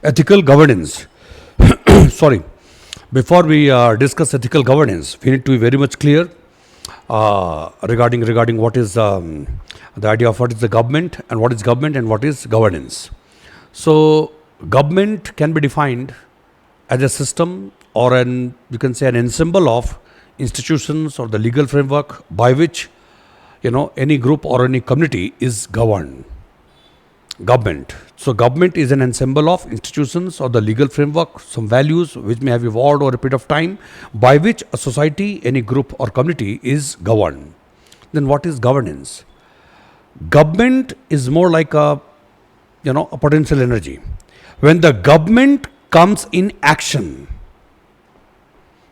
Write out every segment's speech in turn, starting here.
Ethical governance. Sorry. Before we discuss ethical governance, we need to be very much clear regarding what is the idea of what is the government and what is governance. So, government can be defined as a system or you can say an ensemble of institutions or the legal framework by which any group or any community is governed. Government. So, government is an ensemble of institutions or the legal framework, some values which may have evolved over a period of time by which a society, any group or community is governed. Then what is governance? Government is more like a potential energy. When the government comes in action,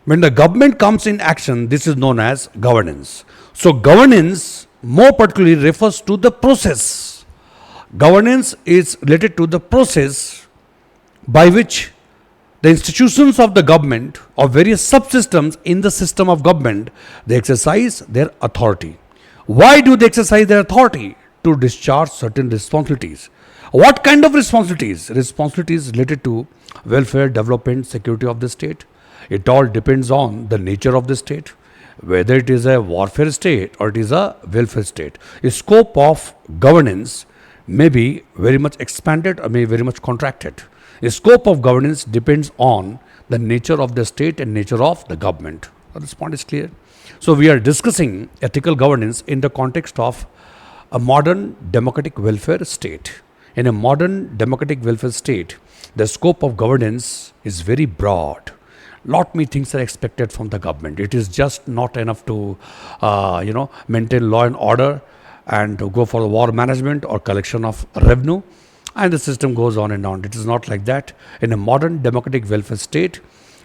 this is known as governance. So, governance more particularly refers to the process. Governance is related to the process by which the institutions of the government or various subsystems in the system of government, they exercise their authority. Why do they exercise their authority? To discharge certain responsibilities. What kind of responsibilities? Responsibilities related to welfare, development, security of the state. It all depends on the nature of the state, whether it is a warfare state or it is a welfare state. A scope of governance may be very much expanded or may be very much contracted. The scope of governance depends on the nature of the state and nature of the government. This point is clear. So, we are discussing ethical governance in the context of a modern democratic welfare state. In a modern democratic welfare state, the scope of governance is very broad. Lot many things are expected from the government. It is just not enough to, maintain law and order and to go for war management or collection of revenue, and the system goes on and on. It is not like that. In a modern democratic welfare state,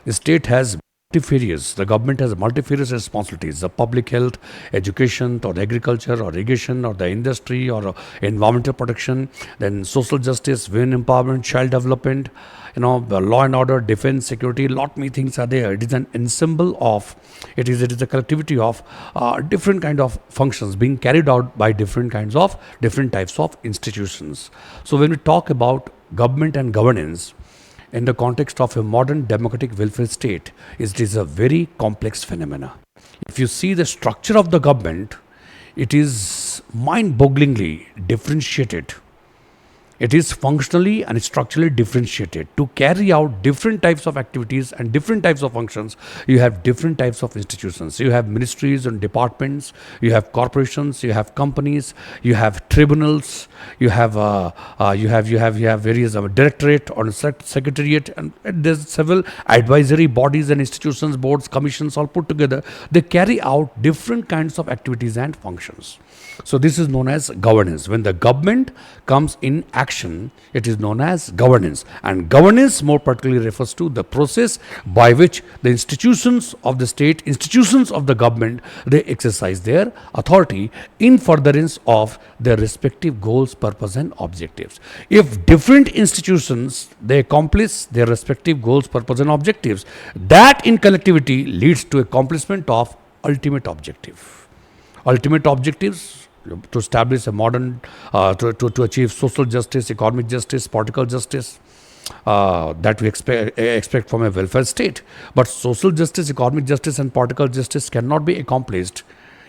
the state has the government has multifarious responsibilities: the public health, education, or agriculture, or irrigation, or the industry, or environmental protection, then social justice, women empowerment, child development, the law and order, defense, security. Lot many things are there. It is an ensemble of, it is a collectivity of different kind of functions being carried out by different types of institutions. So, when we talk about government and governance, in the context of a modern democratic welfare state, it is a very complex phenomena. If you see the structure of the government, it is mind-bogglingly differentiated. It is functionally and structurally differentiated. To carry out different types of activities and different types of functions, you have different types of institutions. You have ministries and departments, you have corporations, you have companies, you have tribunals, you have various directorate or secretariat, and there's several advisory bodies and institutions, boards, commissions, all put together. They carry out different kinds of activities and functions. So, this is known as governance. When the government comes in action, it is known as governance. And governance more particularly refers to the process by which the institutions of the state, institutions of the government, they exercise their authority in furtherance of their respective goals, purpose, and objectives. If different institutions, they accomplish their respective goals, purpose, and objectives, that in collectivity leads to accomplishment of ultimate objective. Ultimate objectives to establish a modern, to achieve social justice, economic justice, political justice, that we expect from a welfare state. But social justice, economic justice, and political justice cannot be accomplished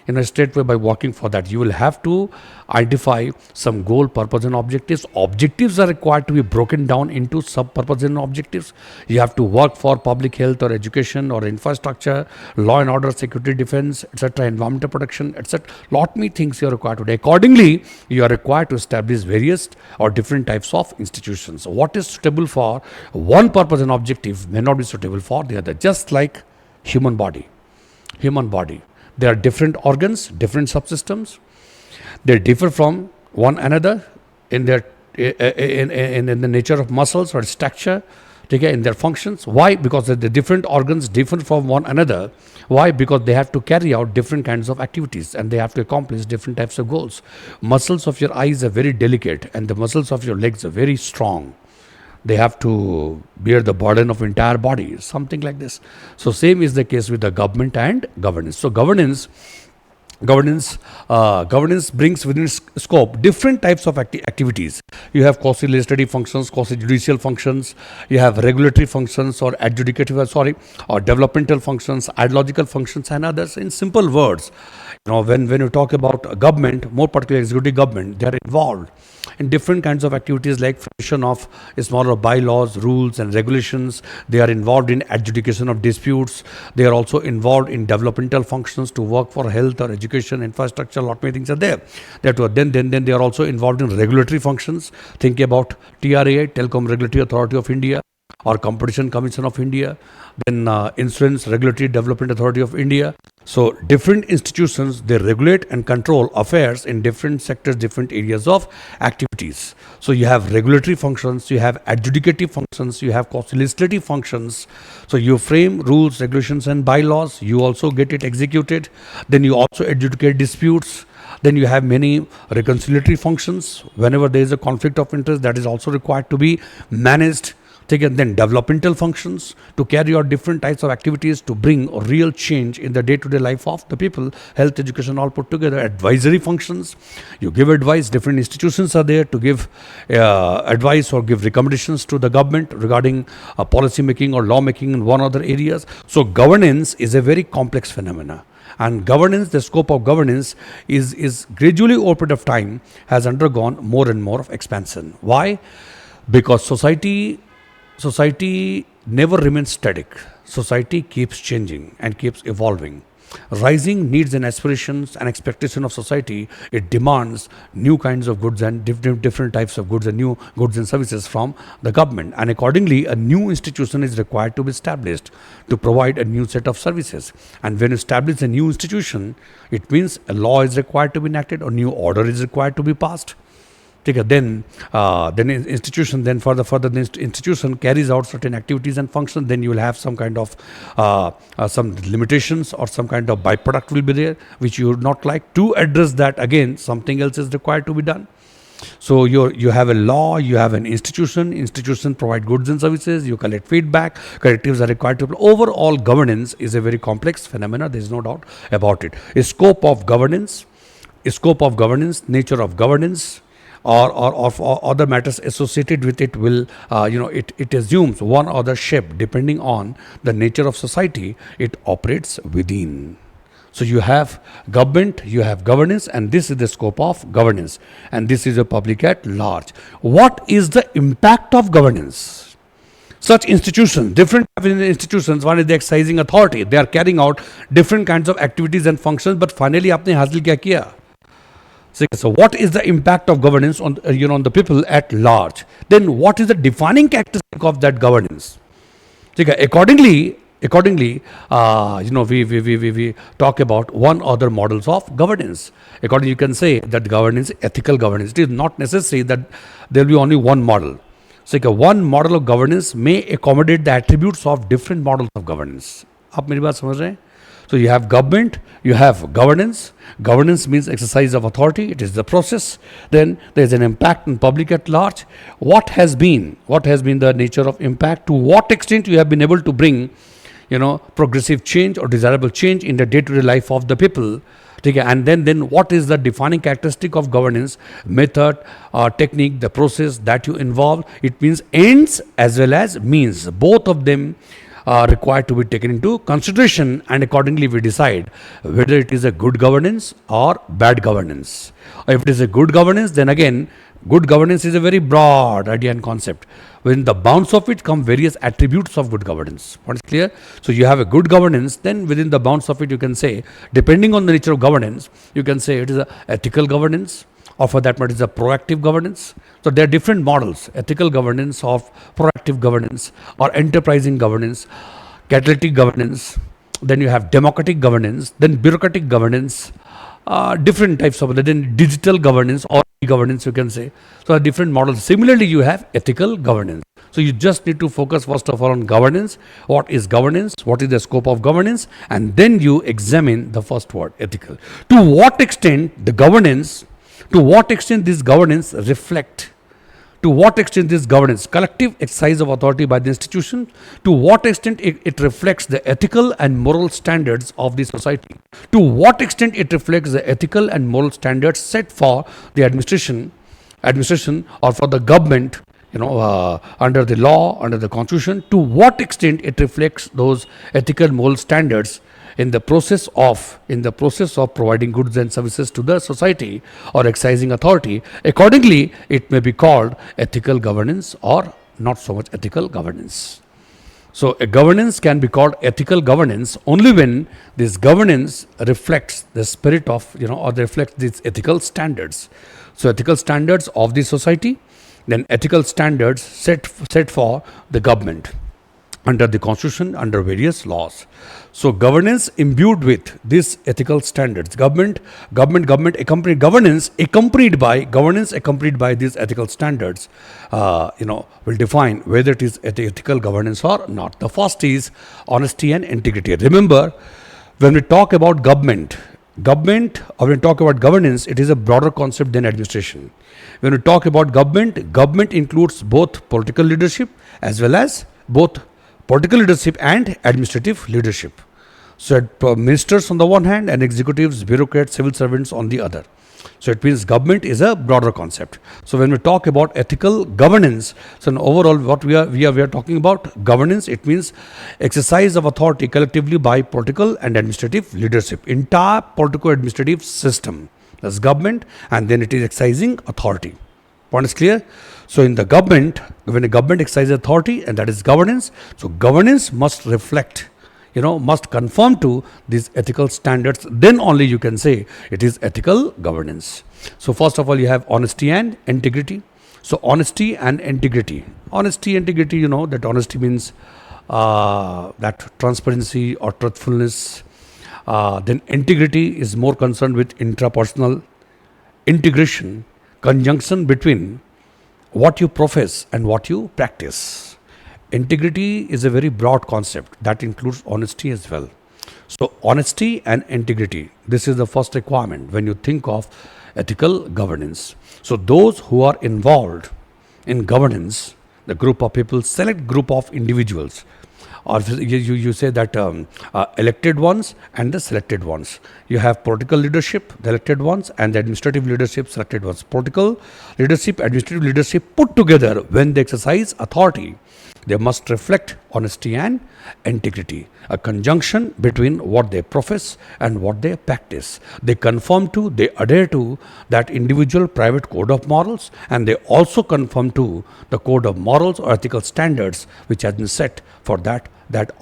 in a straight way by working for that. You will have to identify some goal, purpose, and objectives. Objectives are required to be broken down into sub-purpose and objectives. You have to work for public health or education or infrastructure, law and order, security, defense, etc., environmental protection, etc. Lot many things you are required to do. Accordingly, you are required to establish various or different types of institutions. So what is suitable for one purpose and objective may not be suitable for the other. Just like human body. There are different organs, different subsystems. They differ from one another in their in the nature of muscles or structure, in their functions. Why? Because the different organs differ from one another. Why? Because they have to carry out different kinds of activities and they have to accomplish different types of goals. Muscles of your eyes are very delicate and the muscles of your legs are very strong. They have to bear the burden of entire body, something like this. So same is the case with the government and governance. So governance Governance brings within its scope different types of activities. You have quasi-legislative functions, quasi-judicial functions. You have regulatory functions or or developmental functions, ideological functions, and others. In simple words, when you talk about a government, more particularly executive government, they are involved in different kinds of activities like formation of smaller bylaws, rules, and regulations. They are involved in adjudication of disputes. They are also involved in developmental functions to work for health or education, infrastructure. A lot many things are there. Then they are also involved in regulatory functions. Think about TRAI, Telecom Regulatory Authority of India, or Competition Commission of India, then Insurance Regulatory Development Authority of India. So different institutions, they regulate and control affairs in different sectors, different areas of activities. So you have regulatory functions, you have adjudicative functions, you have legislative functions. So you frame rules, regulations, and bylaws. You also get it executed. Then you also adjudicate disputes. Then you have many reconciliatory functions. Whenever there is a conflict of interest, that is also required to be managed. Then developmental functions to carry out different types of activities to bring a real change in the day-to-day life of the people. Health, education, all put together. Advisory functions, you give advice. Different institutions are there to give advice or give recommendations to the government regarding policy making or law making in one or other areas. So governance is a very complex phenomena. And governance, the scope of governance is gradually over a period of time has undergone more and more of expansion. Why? Because society never remains static. Society keeps changing and keeps evolving. Rising needs and aspirations and expectation of society, it demands new kinds of goods and different types of goods and new goods and services from the government. And accordingly, a new institution is required to be established to provide a new set of services. And when you establish a new institution, it means a law is required to be enacted or new order is required to be passed. Then institution, then further the institution carries out certain activities and functions. Then you will have some kind of some limitations or some kind of byproduct will be there which you would not like. To address that, again something else is required to be done. So you have a law, you have an institution provide goods and services, you collect feedback, correctives are required to. Overall governance is a very complex phenomena, there is no doubt about it. A scope of governance, nature of governance, or other matters associated with it will, it assumes one other shape depending on the nature of society it operates within. So you have government, you have governance, and this is the scope of governance, and this is a public at large. What is the impact of governance? Such institutions, different institutions, one is the exercising authority, they are carrying out different kinds of activities and functions, but finally आपने हासिल क्या किया? So what is the impact of governance on on the people at large? Then what is the defining characteristic of that governance? Accordingly, we talk about one other models of governance. Accordingly, you can say that governance, ethical governance. It is not necessary that there will be only one model. So one model of governance may accommodate the attributes of different models of governance. आप मेरी बात समझ रहे हैं? So you have government, you have governance. Governance means exercise of authority. It is the process. Then there is an impact on public at large. What has been the nature of impact? To what extent you have been able to bring, progressive change or desirable change in the day-to-day life of the people. And then what is the defining characteristic of governance? Method, technique, the process that you involve. It means ends as well as means. Both of them are required to be taken into consideration, and accordingly we decide whether it is a good governance or bad governance. If it is a good governance, then again, good governance is a very broad idea and concept. Within the bounds of it come various attributes of good governance. What is clear? So you have a good governance, then within the bounds of it you can say, depending on the nature of governance, you can say it is a ethical governance, or for that matter it is a proactive governance. So there are different models: ethical governance, of proactive governance, or enterprising governance, catalytic governance. Then you have democratic governance, then bureaucratic governance, different types of, then digital governance or governance you can say. So different models. Similarly, you have ethical governance. So you just need to focus first of all on governance. What is governance? What is the scope of governance? And then you examine the first word, ethical. To what extent this governance reflect To what extent this governance, collective exercise of authority by the institution, to what extent it reflects the ethical and moral standards of the society, to what extent it reflects the ethical and moral standards set for the administration or for the government, under the law, under the constitution, to what extent it reflects those ethical moral standards in the process of providing goods and services to the society or exercising authority. Accordingly, it may be called ethical governance or not so much ethical governance. So a governance can be called ethical governance only when this governance reflects the spirit of, or reflects these ethical standards. So ethical standards of the society, then ethical standards set for the government under the constitution, under various laws. So governance imbued with these ethical standards, governance accompanied by these ethical standards, will define whether it is ethical governance or not. The first is honesty and integrity. Remember, when we talk about government, or when we talk about governance, it is a broader concept than administration. When we talk about government includes both political leadership as well as both political leadership and administrative leadership. So ministers on the one hand and executives, bureaucrats, civil servants on the other. So it means government is a broader concept. So when we talk about ethical governance, so in overall what we are talking about governance, it means exercise of authority collectively by political and administrative leadership. Entire political administrative system, that's government, and then it is exercising authority. Point is clear? So in the government, when a government exercises authority, and that is governance, so governance must reflect, must conform to these ethical standards, then only you can say it is ethical governance. So first of all, you have honesty and integrity. So honesty and integrity, that honesty means that transparency or truthfulness. Then integrity is more concerned with intrapersonal integration, conjunction between what you profess and what you practice. Integrity is a very broad concept that includes honesty as well. So honesty and integrity, this is the first requirement when you think of ethical governance. So those who are involved in governance, the group of people, select group of individuals, or you say that elected ones and the selected ones. You have political leadership, the elected ones, and the administrative leadership, selected ones. Political leadership, administrative leadership put together, when they exercise authority, they must reflect honesty and integrity, a conjunction between what they profess and what they practice. They conform to, they adhere to that individual private code of morals, and they also conform to the code of morals or ethical standards which has been set for that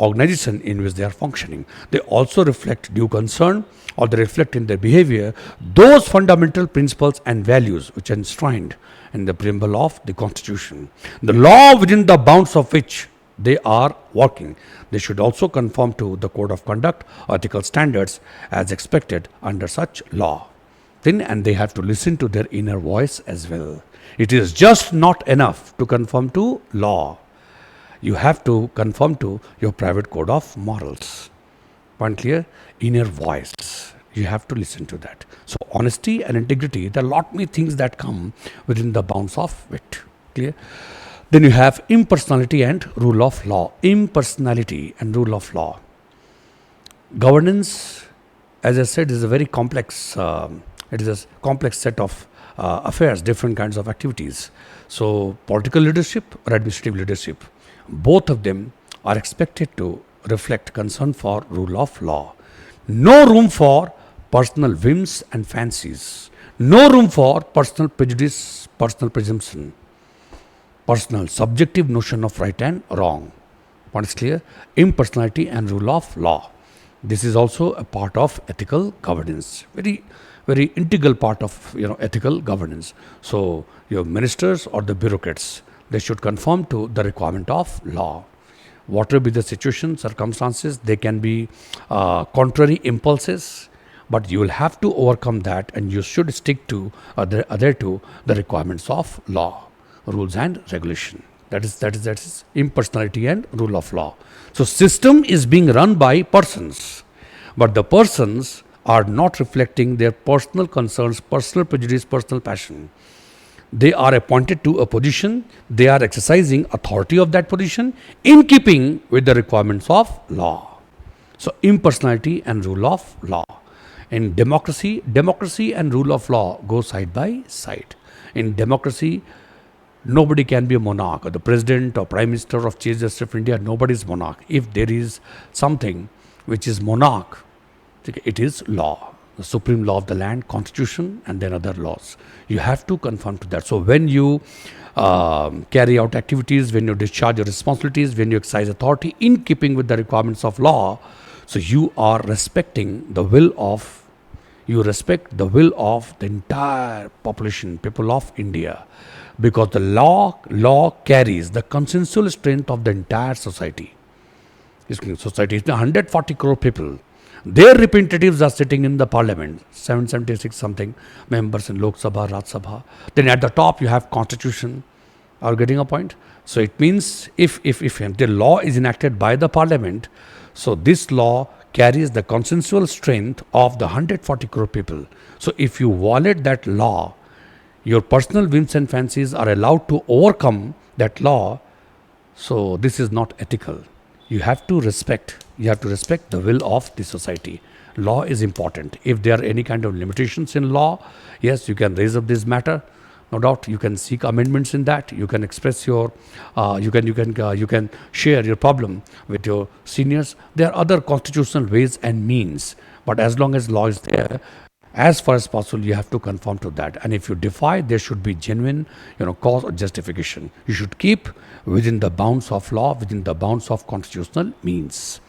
organization in which they are functioning. They also reflect due concern, or they reflect in their behavior those fundamental principles and values which are enshrined in the preamble of the Constitution. The law within the bounds of which they are working, they should also conform to the code of conduct or ethical standards as expected under such law. And they have to listen to their inner voice as well. It is just not enough to conform to law. You have to conform to your private code of morals. Point clear? Inner voice. You have to listen to that. So honesty and integrity, there are lot many things that come within the bounds of it. Clear? Then you have impersonality and rule of law. Impersonality and rule of law. Governance, as I said, is a very complex. It is a complex set of affairs, different kinds of activities. So political leadership or administrative leadership, both of them are expected to reflect concern for rule of law. No room for personal whims and fancies. No room for personal prejudice, personal presumption, personal subjective notion of right and wrong. What is clear? Impersonality and rule of law. This is also a part of ethical governance. Very, very integral part of ethical governance. So your ministers or the bureaucrats, they should conform to the requirement of law. Whatever be the situation, circumstances, they can be contrary impulses, but you will have to overcome that, and you should stick to adhere to the requirements of law, rules and regulation. That is impersonality and rule of law. So system is being run by persons, but the persons are not reflecting their personal concerns, personal prejudice, personal passion. they are appointed to a position, they are exercising authority of that position in keeping with the requirements of law. So, impersonality and rule of law. In democracy, democracy and rule of law go side by side. In democracy, nobody can be a monarch, or the president or prime minister of Chief Justice of India, nobody is monarch. If there is something which is monarch, it is law, the supreme law of the land, constitution, and then other laws. You have to conform to that. So when you carry out activities, when you discharge your responsibilities, when you exercise authority in keeping with the requirements of law, so you are respecting the will of, you respect the will of the entire population, people of India, because the law carries the consensual strength of the entire society. Society is 140 crore people. Their representatives are sitting in the parliament, 776 something members in Lok Sabha, Raj Sabha. Then at the top you have constitution. Are you getting a point? So it means if the law is enacted by the parliament, so this law carries the consensual strength of the 140 crore people. So if you violate that law, your personal whims and fancies are allowed to overcome that law. So this is not ethical. You have to respect the will of the society. Law is important. If there are any kind of limitations in law, yes, you can raise up this matter. No doubt, you can seek amendments in that. You can express your, you can share your problem with your seniors. There are other constitutional ways and means, but as long as law is there, as far as possible, you have to conform to that. And if you defy, there should be genuine, cause or justification. You should keep within the bounds of law, within the bounds of constitutional means.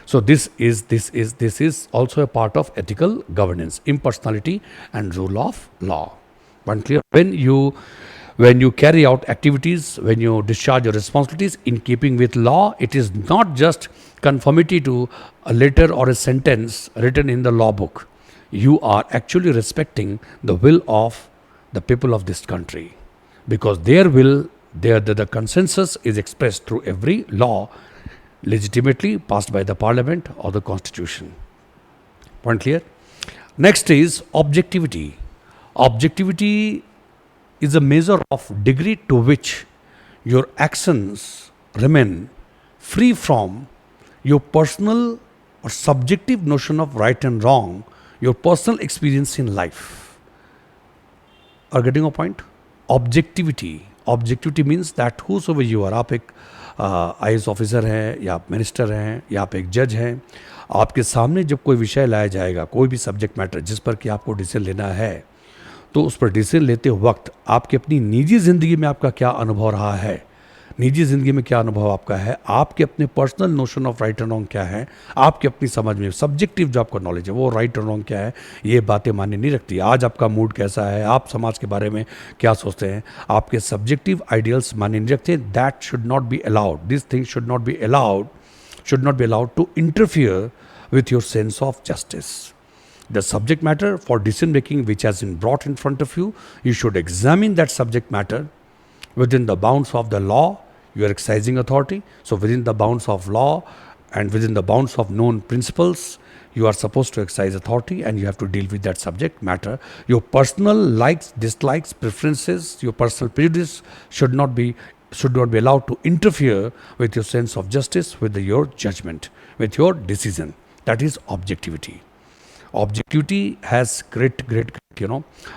So this is also a part of ethical governance, impersonality and rule of law. One clear. When you carry out activities, when you discharge your responsibilities in keeping with law, it is not just conformity to a letter or a sentence written in the law book. You are actually respecting the will of the people of this country, because their will, the consensus is expressed through every law legitimately passed by the parliament or the constitution. Point clear? Next is objectivity. Objectivity is a measure of degree to which your actions remain free from your personal or subjective notion of right and wrong, your personal experience in life. Are getting a point? Objectivity means that whosoever you are, आप एक IAS officer हैं या आप minister हैं या आप एक जज हैं, आपके सामने जब कोई विषय लाया जाएगा, कोई भी सब्जेक्ट मैटर जिस पर कि आपको डिसीजन लेना है, तो उस पर डिसीजन लेते वक्त आपकी अपनी निजी ज़िंदगी में आपका क्या अनुभव रहा है, निजी ज़िंदगी में क्या अनुभव आपका है, आपके अपने personal notion of right and wrong क्या है, आपकी अपनी समझ में सब्जेक्टिव जो आपका नॉलेज है वो राइट एंड रॉन्ग क्या है, ये बातें माननी नहीं रखती। आज आपका मूड कैसा है, आप समाज के बारे में क्या सोचते हैं, आपके सब्जेक्टिव आइडियल्स मानने नहीं रखते। That should not be allowed, this thing should not be allowed to interfere with your sense of justice. The subject matter for decision making which has been brought in front of you, you should examine that subject matter within the bounds of the law. You are exercising authority, so within the bounds of law and within the bounds of known principles, you are supposed to exercise authority and you have to deal with that subject matter. Your personal likes, dislikes, preferences, your personal prejudice should not be allowed to interfere with your sense of justice, with your judgment, with your decision. That is objectivity. Objectivity has great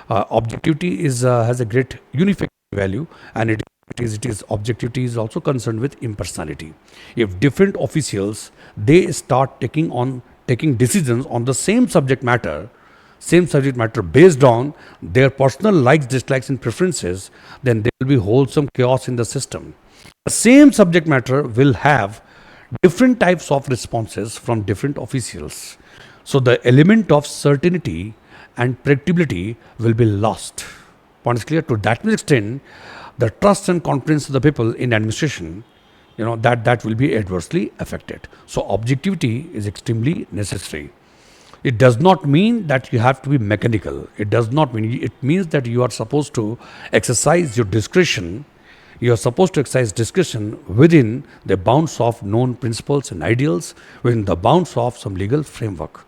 objectivity has a great unifying value, and objectivity is also concerned with impersonality. If different officials, they start taking decisions on the same subject matter based on their personal likes, dislikes and preferences, then there will be wholesome chaos in the system. The same subject matter will have different types of responses from different officials. So the element of certainty and predictability will be lost. Point is clear? To that extent, the trust and confidence of the people in administration, that will be adversely affected. So objectivity is extremely necessary. It does not mean that you have to be mechanical. It means that you are supposed to exercise your discretion. You are supposed to exercise discretion within the bounds of known principles and ideals, within the bounds of some legal framework.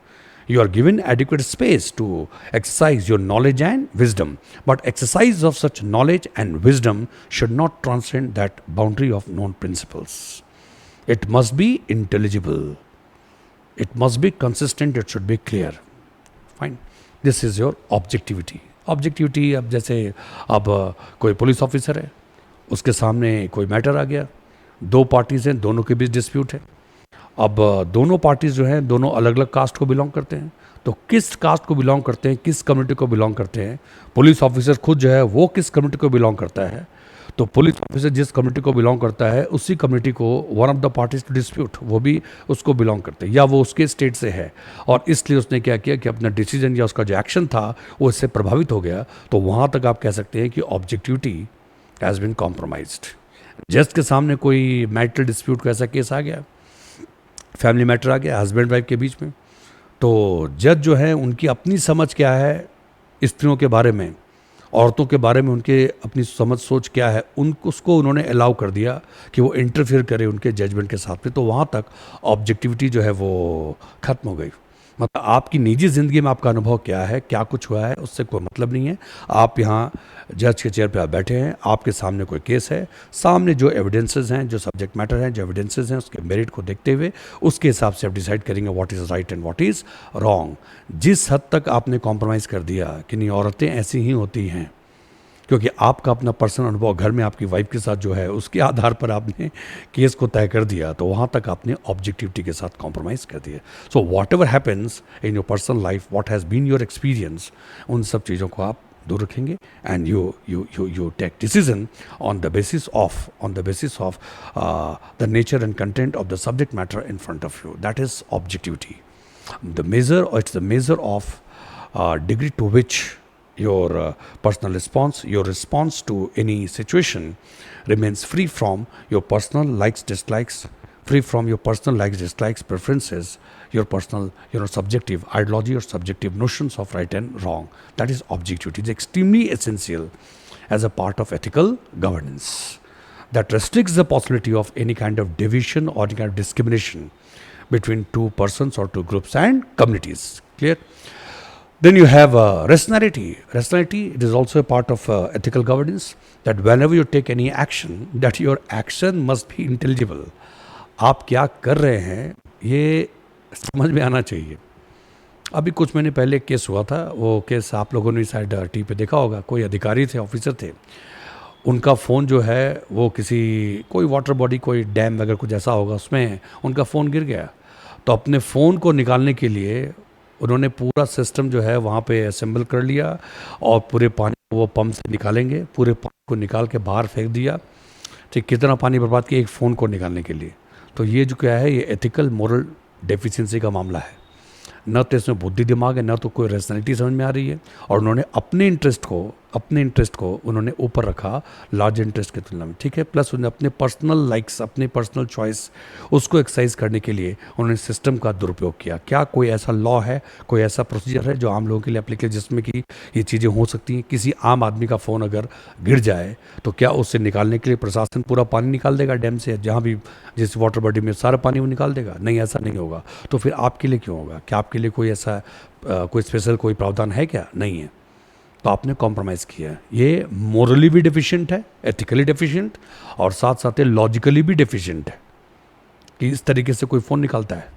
You are given adequate space to exercise your knowledge and wisdom. But exercise of such knowledge and wisdom should not transcend that boundary of known principles. It must be intelligible. It must be consistent. It should be clear. Fine. This is your objectivity. Objectivity, अब जैसे अब कोई police officer है, उसके सामने कोई matter आ गया, दो पार्टीज हैं, दोनों के बीच डिस्प्यूट है. अब दोनों पार्टीज जो हैं दोनों अलग अलग कास्ट को बिलोंग करते हैं. तो किस कास्ट को बिलोंग करते हैं, किस कम्युनिटी को बिलोंग करते हैं, पुलिस ऑफिसर खुद जो है वो किस कम्युनिटी को बिलोंग करता है. तो पुलिस ऑफिसर जिस कम्युनिटी को बिलोंग करता है उसी कम्युनिटी को one of the parties to dispute वो भी उसको बिलोंग करते हैं या वो उसके स्टेट से है और इसलिए उसने क्या किया कि अपना डिसीजन या उसका जो एक्शन था वो इससे प्रभावित हो गया. तो वहाँ तक आप कह सकते हैं कि ऑब्जेक्टिविटी हैज़ बिन कॉम्प्रोमाइज्ड. जज के सामने कोई मैरिटल डिस्प्यूट का ऐसा केस आ गया, फैमिली मैटर आ गया हस्बैंड वाइफ के बीच में, तो जज जो है उनकी अपनी समझ क्या है स्त्रियों के बारे में, औरतों के बारे में उनके अपनी समझ सोच क्या है, उसको उन्होंने अलाउ कर दिया कि वो इंटरफियर करे उनके जजमेंट के साथ में. तो वहाँ तक ऑब्जेक्टिविटी जो है वो ख़त्म हो गई. मतलब आपकी निजी ज़िंदगी में आपका अनुभव क्या है, क्या कुछ हुआ है, उससे कोई मतलब नहीं है. आप यहाँ जज के चेयर पे आप बैठे हैं, आपके सामने कोई केस है, सामने जो एविडेंसेस हैं, जो सब्जेक्ट मैटर हैं, जो एविडेंसेस हैं, उसके मेरिट को देखते हुए उसके हिसाब से आप डिसाइड करेंगे what is right and what is wrong. जिस हद तक आपने कॉम्प्रोमाइज़ कर दिया कि नहीं औरतें ऐसी ही होती हैं, क्योंकि आपका अपना पर्सनल अनुभव घर में आपकी वाइफ के साथ जो है उसके आधार पर आपने केस को तय कर दिया, तो वहाँ तक आपने ऑब्जेक्टिविटी के साथ कॉम्प्रोमाइज़ कर दिया. So whatever happens in your personal life, what has been your experience, उन सब चीज़ों को आप दूर रखेंगे and you take decision on the basis of the nature and content of the subject matter in front of you. That is objectivity. It's the measure of degree to which your personal response, your response to any situation remains free from your personal likes, dislikes, preferences, your personal, subjective ideology or subjective notions of right and wrong. That is objectivity. It's extremely essential as a part of ethical governance. That restricts the possibility of any kind of division or any kind of discrimination between two persons or two groups and communities. Clear? Then you have rationality. Rationality, it is also a part of ethical governance, that whenever you take any action, that your action must be intelligible. आप क्या कर रहे हैं ये समझ में आना चाहिए. अभी कुछ महीने पहले एक केस हुआ था, वो केस आप लोगों ने शायद टी पे देखा होगा. कोई अधिकारी थे, ऑफिसर थे, उनका फ़ोन जो है वो कोई वाटर बॉडी, कोई डैम वगैरह कुछ ऐसा होगा, उसमें उनका फ़ोन गिर गया. तो अपने फ़ोन को निकालने के लिए उन्होंने पूरा सिस्टम जो है वहाँ पे असेंबल कर लिया और पूरे पानी को वो पंप से निकालेंगे, पूरे पानी को निकाल के बाहर फेंक दिया. ठीक, कितना पानी बर्बाद किया एक फ़ोन को निकालने के लिए. तो ये जो क्या है, ये एथिकल मोरल डेफिशिएंसी का मामला है. न तो इसमें बुद्धि दिमाग है, न तो कोई रैशनैलिटी समझ में आ रही है, और उन्होंने अपने इंटरेस्ट को उन्होंने ऊपर रखा लार्ज इंटरेस्ट की तुलना में. ठीक है, प्लस उन्होंने अपने पर्सनल लाइक्स, अपने पर्सनल चॉइस उसको एक्सरसाइज करने के लिए उन्होंने सिस्टम का दुरुपयोग किया. क्या कोई ऐसा लॉ है, कोई ऐसा प्रोसीजर है जो आम लोगों के लिए एप्लीकेबल, जिसमें कि ये चीज़ें हो सकती हैं? किसी आम आदमी का फ़ोन अगर गिर जाए तो क्या उससे निकालने के लिए प्रशासन पूरा पानी निकाल देगा डैम से, जहाँ भी जिस वाटर बॉडी में सारा पानी वो निकाल देगा? नहीं, ऐसा नहीं होगा. तो फिर आपके लिए क्यों होगा? क्या आपके लिए कोई ऐसा कोई स्पेशल कोई प्रावधान है? क्या नहीं है. तो आपने कॉम्प्रोमाइज़ किया. ये मोरली भी डेफिशिएंट है, एथिकली डेफिशिएंट, और साथ साथ लॉजिकली भी डेफिशिएंट है कि इस तरीके से कोई फ़ोन निकालता है.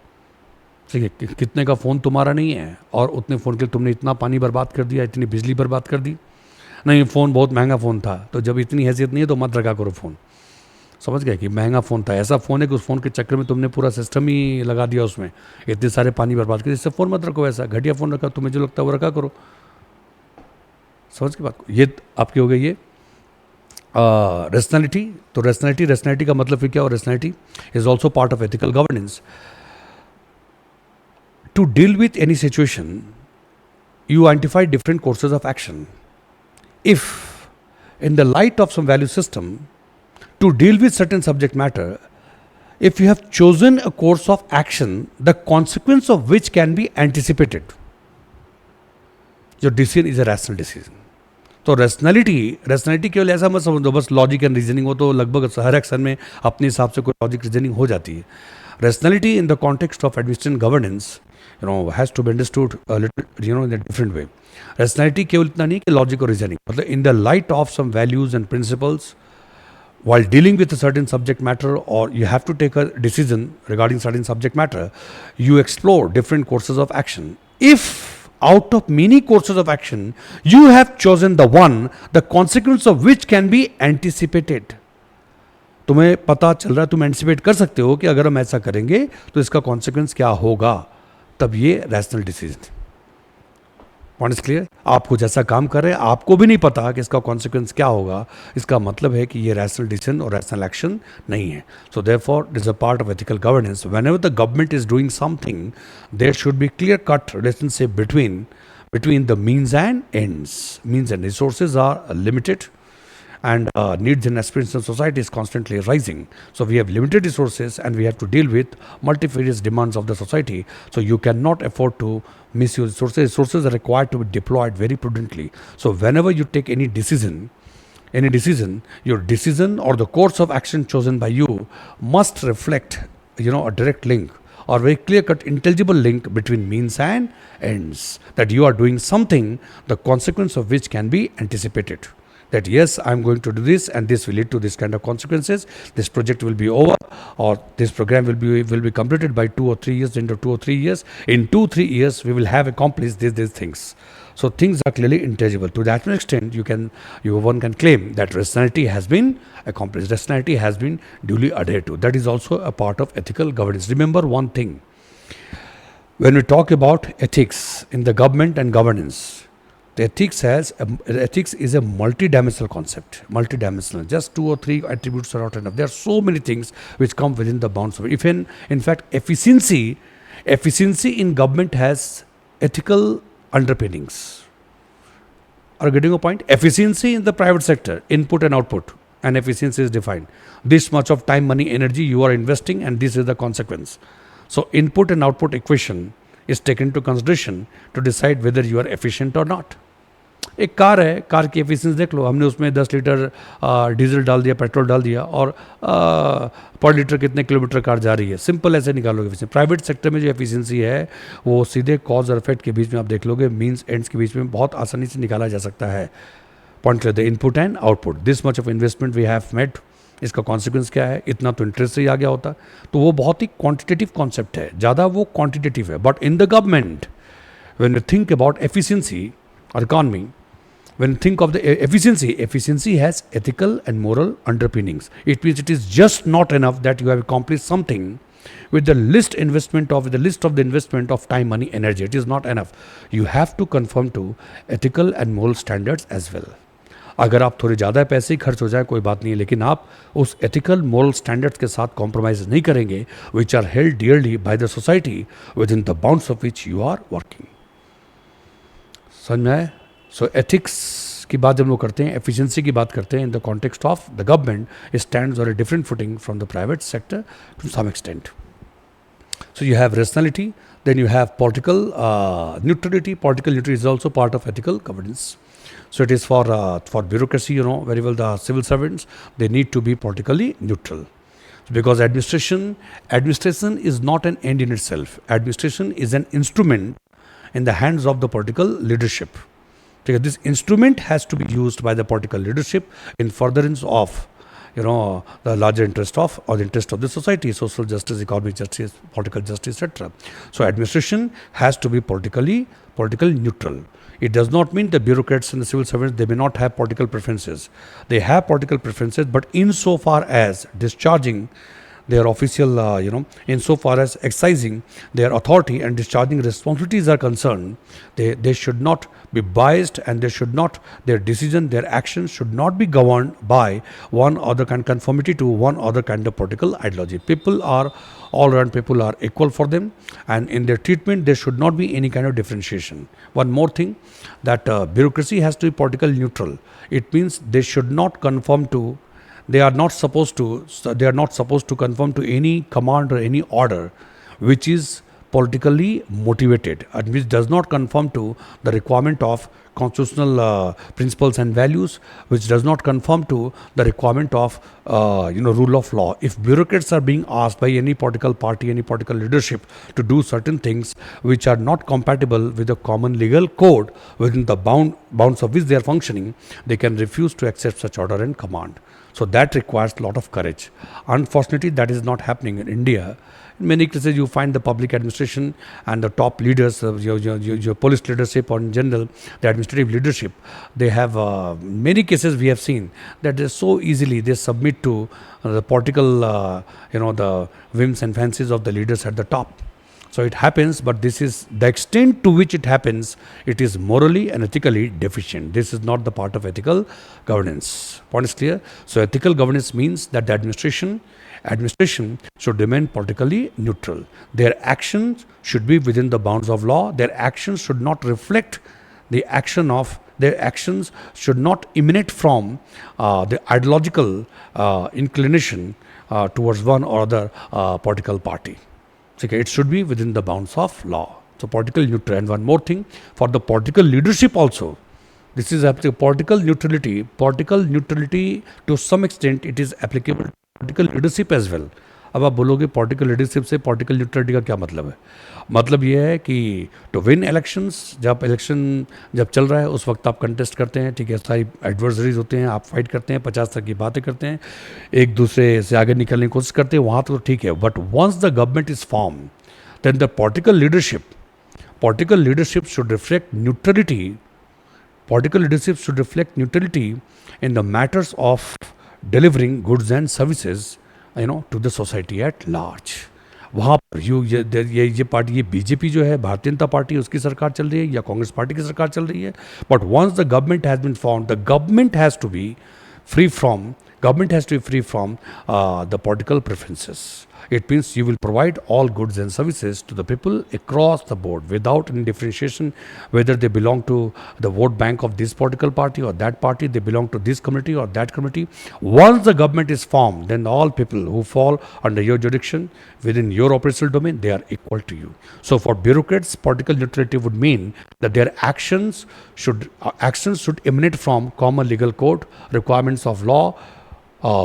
ठीक है, कितने का फ़ोन तुम्हारा नहीं है और उतने फ़ोन के लिए तुमने इतना पानी बर्बाद कर दिया, इतनी बिजली बर्बाद कर दी. नहीं, फ़ोन बहुत महंगा फ़ोन था, तो जब इतनी हैसियत नहीं है तो मत रखा करो फ़ोन. समझ गए कि महंगा फ़ोन था, ऐसा फ़ोन है कि उस फ़ोन के चक्कर में तुमने पूरा सिस्टम ही लगा दिया, उसमें इतने सारे पानी बर्बाद कर. इससे फ़ोन मत रखो, ऐसा घटिया फ़ोन रखा, तुम्हें जो लगता है वो रखा करो. समझ की बात को. ये आपकी हो गई ये रेशनैलिटी. तो रेशनैलिटी का मतलब फिर क्या? और rationality is also part of ethical governance. To deal with any situation you identify different courses of action. If, in the light of some value system, to deal with certain subject matter, if you have chosen a course of action, the consequence of which can be anticipated, your decision is a rational decision. तो rationality केवल ऐसा मत समझो बस logic and reasoning हो, तो लगभग हर action में अपने हिसाब से कोई लॉजिक रीजनिंग हो जाती है. Rationality in the context of administration governance has to be understood a little, in a different way. Rationality केवल इतना नहीं कि logic और reasoning, मतलब in the light of some values and principles, while dealing with a certain subject matter, or you have to take a decision regarding certain subject matter, you explore different courses of action. If out of many courses of action, you have chosen the one, the consequence of which can be anticipated. तुम्हें पता चल रहा है, तुम anticipate कर सकते हो कि अगर हम ऐसा करेंगे तो इसका कॉन्सिक्वेंस क्या होगा, तब ये rational decision. Point is clear? आप कुछ ऐसा काम कर रहे हैं, आपको भी नहीं पता कि इसका कॉन्सिक्वेंस क्या होगा, इसका मतलब है कि ये रैशनल डिसीजन और रैशनल एक्शन नहीं है। So therefore it is a part of ethical governance. Whenever the government is doing something, there should be clear cut relationship between the means and ends. Means and resources are limited, and needs and aspirations of society is constantly rising. So we have limited resources and we have to deal with multifarious demands of the society. So you cannot afford to misuse resources. Resources are required to be deployed very prudently. So whenever you take any decision, your decision or the course of action chosen by you must reflect, a direct link or very clear-cut, intelligible link between means and ends. That you are doing something, the consequence of which can be anticipated. That yes, I'm going to do this and this will lead to this kind of consequences. This project will be over, or this program will be completed by 2 or 3 years. Into 2 or 3 years, in 2-3 years, we will have accomplished these things. So things are clearly intelligible. To that extent, one can claim that rationality has been accomplished. Rationality has been duly adhered to. That is also a part of ethical governance. Remember one thing: when we talk about ethics in the government and governance, the ethics is a multidimensional concept. Multidimensional. Just 2 or 3 attributes are not enough. There are so many things which come within the bounds of it. In fact, efficiency in government has ethical underpinnings. Are you getting a point? Efficiency in the private sector, input and output, and efficiency is defined. This much of time, money, energy you are investing, and this is the consequence. So input and output equation is taken into consideration to decide whether you are efficient or not. एक car है, car की efficiency देख लो, हमने उसमें 10 litre diesel डाल दिया, petrol डाल दिया, और पर लीटर कितने किलोमीटर कार जा रही है, सिंपल ऐसे निकालोगे एफिशिएंसी। प्राइवेट सेक्टर में जो एफिशिएंसी है वो सीधे कॉज और इफेक्ट के बीच में आप देख लोगे, मीन्स एंड्स के बीच में बहुत आसानी से निकाला जा सकता है। Point the input and output, this much of investment we have made, इसका कॉन्सिक्वेंस क्या है, इतना तो इंटरेस्ट से ही आ गया होता। तो वो बहुत ही क्वांटिटेटिव कॉन्सेप्ट है, ज़्यादा वो क्वांटिटेटिव है। But in the government, when you think about efficiency और economy, when you think of the efficiency has ethical and moral underpinnings. It means it is just not enough that you have accomplished something with the list of the investment of time, money, energy. It is not enough. You have to conform to ethical and moral standards as well. अगर आप थोड़े ज़्यादा पैसे ही खर्च हो जाए कोई बात नहीं है, लेकिन आप उस एथिकल मोरल स्टैंडर्ड्स के साथ कॉम्प्रोमाइज नहीं करेंगे, which are held dearly by the society within the bounds of which you are working. समझ में आए? सो एथिक्स की बात जब लोग करते हैं, एफिशिएंसी की बात करते हैं in the context of the government, it stands on a different footing from the private sector to some extent. So you have rationality, then you have political neutrality. Political neutrality is also part of ethical governance. So it is for bureaucracy, very well the civil servants, they need to be politically neutral. Because administration is not an end in itself. Administration is an instrument in the hands of the political leadership. Because this instrument has to be used by the political leadership in furtherance of the larger interest of, or the interest of the society, social justice, economic justice, political justice, etc. So administration has to be politically neutral. It does not mean the bureaucrats and the civil servants, they may not have political preferences. They have political preferences, but insofar as discharging their official, insofar as exercising their authority and discharging responsibilities are concerned, they should not be biased, and their decision, their actions should not be governed by one other kind, conformity to one other kind of political ideology. All around people are equal for them, and in their treatment there should not be any kind of differentiation. One more thing, that bureaucracy has to be politically neutral. It means they should not conform to, they are not supposed to conform to any command or any order which is politically motivated, and which does not conform to the requirement of constitutional principles and values, which does not conform to the requirement of rule of law. If bureaucrats are being asked by any political party, any political leadership to do certain things which are not compatible with the common legal code within the bounds of which they are functioning, they can refuse to accept such order and command. So that requires a lot of courage. Unfortunately, that is not happening in India. In many cases, you find the public administration and the top leaders, your police leadership or in general, the administrative leadership, they have, many cases we have seen that they so easily they submit to the political, the whims and fancies of the leaders at the top. So it happens, but this is the extent to which it happens. It is morally and ethically deficient. This is not the part of ethical governance. Point is clear. So ethical governance means that the administration should remain politically neutral. Their actions should be within the bounds of law. Their actions should not reflect the action of their actions should not emanate from the ideological inclination towards one or other political party. Okay, it should be within the bounds of law. So political neutral. And one more thing, for the political leadership also, this is political neutrality. Political neutrality to some extent it is applicable to political leadership as well. अब आप बोलोगे political leadership से political neutrality का क्या मतलब है? मतलब ये है कि टू विन इलेक्शंस, जब इलेक्शन जब चल रहा है उस वक्त आप कंटेस्ट करते हैं, ठीक है, सारी एडवर्सरीज होते हैं, आप फाइट करते हैं, 50 तक की बातें करते हैं, एक दूसरे से आगे निकलने की कोशिश करते हैं, वहाँ तो ठीक है. But once the government is form, then the political leadership should reflect neutrality. Political leadership should reflect neutrality in the matters of delivering goods and services, to the society at large. वहाँ पर ये party, ये BJP जो है, Bharatiya Janata party, उसकी सरकार चल रही है या कांग्रेस पार्टी की सरकार चल रही है. But once the government has been formed, the government has to be free from the political preferences. It means you will provide all goods and services to the people across the board without any differentiation whether they belong to the vote bank of this political party or that party, they belong to this community or that community. Once the government is formed, then all people who fall under your jurisdiction within your operational domain, they are equal to you. So for bureaucrats, political neutrality would mean that their actions should emanate from common legal code, requirements of law,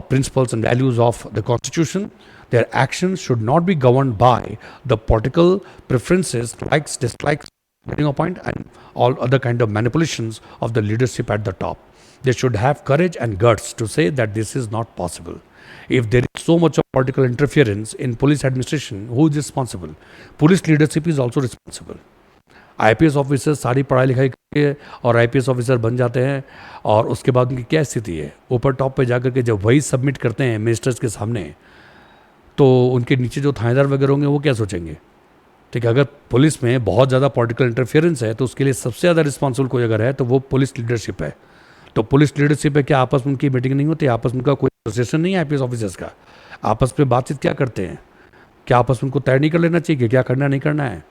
principles and values of the constitution. Their actions should not be governed by the political preferences, likes, dislikes, getting a point, and all other kind of manipulations of the leadership at the top. They should have courage and guts to say that this is not possible. If there is so much of political interference in police administration, who is responsible? Police leadership is also responsible. IPS officer सारी पढ़ाई लिखाई करके और IPS officer बन जाते हैं, और उसके बाद उनकी क्या स्थिति है? ऊपर टॉप पे जाकर के जब वही सबमिट करते हैं मिनिस्टर्स के सामने, तो उनके नीचे जो थानेदार वगैरह होंगे वो क्या सोचेंगे? ठीक है, अगर पुलिस में बहुत ज़्यादा पॉलिटिकल इंटरफेरेंस है तो उसके लिए सबसे ज़्यादा रिस्पॉन्सिबल कोई अगर है तो वो पुलिस लीडरशिप है. तो पुलिस लीडरशिप है, क्या आपस में उनकी मीटिंग नहीं होती? आपस में उनका कोई एसोसिएशन नहीं है आईपीएस ऑफिसर्स का? आपस में बातचीत क्या करते हैं? क्या आपस में उनको तय नहीं कर लेना चाहिए कि क्या करना नहीं करना है?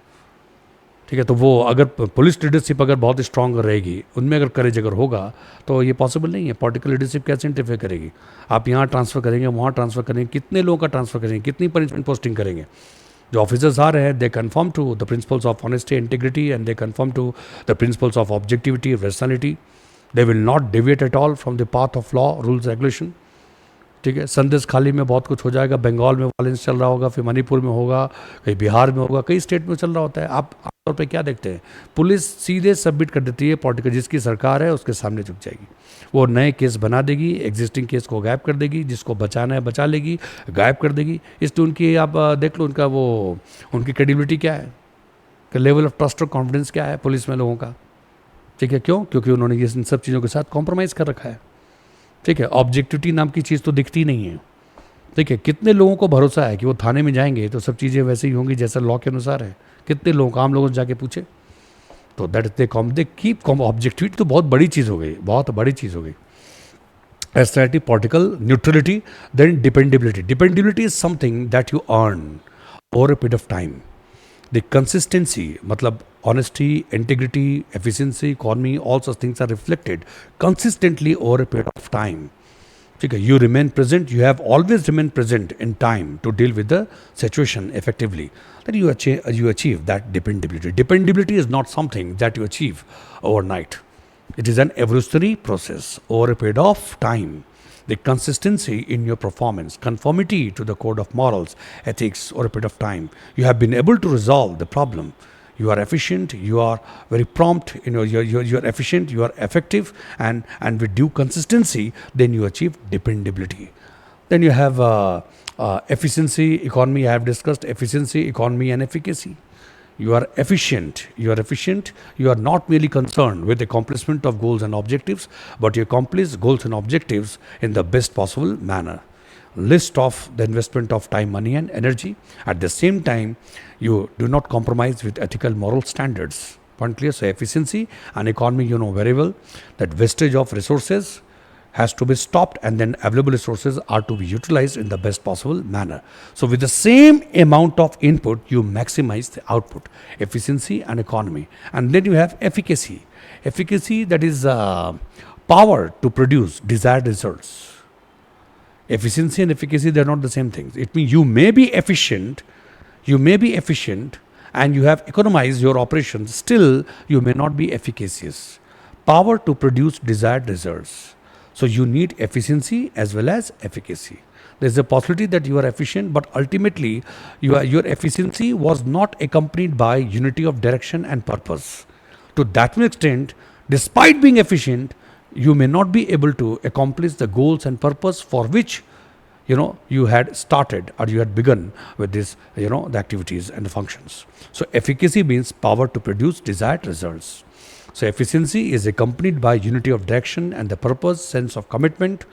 ठीक है, तो वो अगर पुलिस लीडरशिप अगर बहुत स्ट्रांग रहेगी, उनमें अगर करेज अगर होगा, तो ये पॉसिबल नहीं है. पॉलिटिकल लीडरशिप कैसे इंटरफेयर करेगी? आप यहाँ ट्रांसफ़र करेंगे, वहाँ ट्रांसफ़र करेंगे, कितने लोगों का ट्रांसफ़र करेंगे, कितनी पनिशमेंट पोस्टिंग करेंगे? जो ऑफिसर्स आ रहे हैं, they confirm to the principles of honesty, integrity, and they confirm to the principles of objectivity, rationality. They will not deviate at all from the path of law, rules, regulation. ठीक है, संदेश खाली में बहुत कुछ हो जाएगा. बंगाल में वायलेंस चल रहा होगा, फिर मणिपुर में होगा, कहीं बिहार में होगा, कई स्टेट में चल रहा होता है. आप आमतौर पे क्या देखते हैं? पुलिस सीधे सबमिट कर देती है, पॉलिटिकल जिसकी सरकार है उसके सामने झुक जाएगी. वो नए केस बना देगी, एग्जिस्टिंग केस को गायब कर देगी, जिसको बचाना है बचा लेगी, गायब कर देगी. इसलिए उनकी आप देख लो, उनकी क्रेडिबिलिटी क्या है, लेवल ऑफ ट्रस्ट और कॉन्फिडेंस क्या है पुलिस में लोगों का. ठीक है, क्यों? क्योंकि उन्होंने इन सब चीज़ों के साथ कॉम्प्रोमाइज़ कर रखा है. ठीक है, ऑब्जेक्टिविटी नाम की चीज़ तो दिखती नहीं है. ठीक है, कितने लोगों को भरोसा है कि वो थाने में जाएंगे तो सब चीज़ें वैसे ही होंगी जैसा लॉ के अनुसार है? कितने लोग, आम लोगों से जाके पूछे. तो दैट दे कीप ऑब्जेक्टिविटी तो बहुत बड़ी चीज़ हो गई, बहुत बड़ी चीज़ हो गई. Austerity, political neutrality, then dependability. Dependability is something that you earn over a period of time. The consistency, मतलब honesty, integrity, efficiency, economy, all such things are reflected consistently over a period of time. Okay, you remain present, you have always remained present in time to deal with the situation effectively. Then you achieve that dependability. Dependability is not something that you achieve overnight. It is an evolutionary process over a period of time. The consistency in your performance, conformity to the code of morals, ethics over a period of time. You have been able to resolve the problem. You are efficient, you are very prompt, you're efficient, you are effective, and with due consistency, then you achieve dependability. Then you have efficiency, economy. I have discussed efficiency, economy, and efficacy. You are efficient. You are efficient. You are not merely concerned with the accomplishment of goals and objectives, but you accomplish goals and objectives in the best possible manner. List of the investment of time, money, and energy. At the same time, you do not compromise with ethical, moral standards. Point clear? So, efficiency and economy, you know very well that wastage of resources has to be stopped, and then available resources are to be utilized in the best possible manner. So with the same amount of input, you maximize the output, efficiency and economy. And then you have efficacy. Efficacy, that is power to produce desired results. Efficiency and efficacy, they are not the same things. It means you may be efficient, and you have economized your operations, still you may not be efficacious. Power to produce desired results. So you need efficiency as well as efficacy. There is a possibility that you are efficient, but ultimately your efficiency was not accompanied by unity of direction and purpose. To that extent, despite being efficient, you may not be able to accomplish the goals and purpose for which you had started or you had begun with this, the activities and the functions. So efficacy means power to produce desired results. So efficiency is accompanied by unity of direction and the purpose, sense of commitment.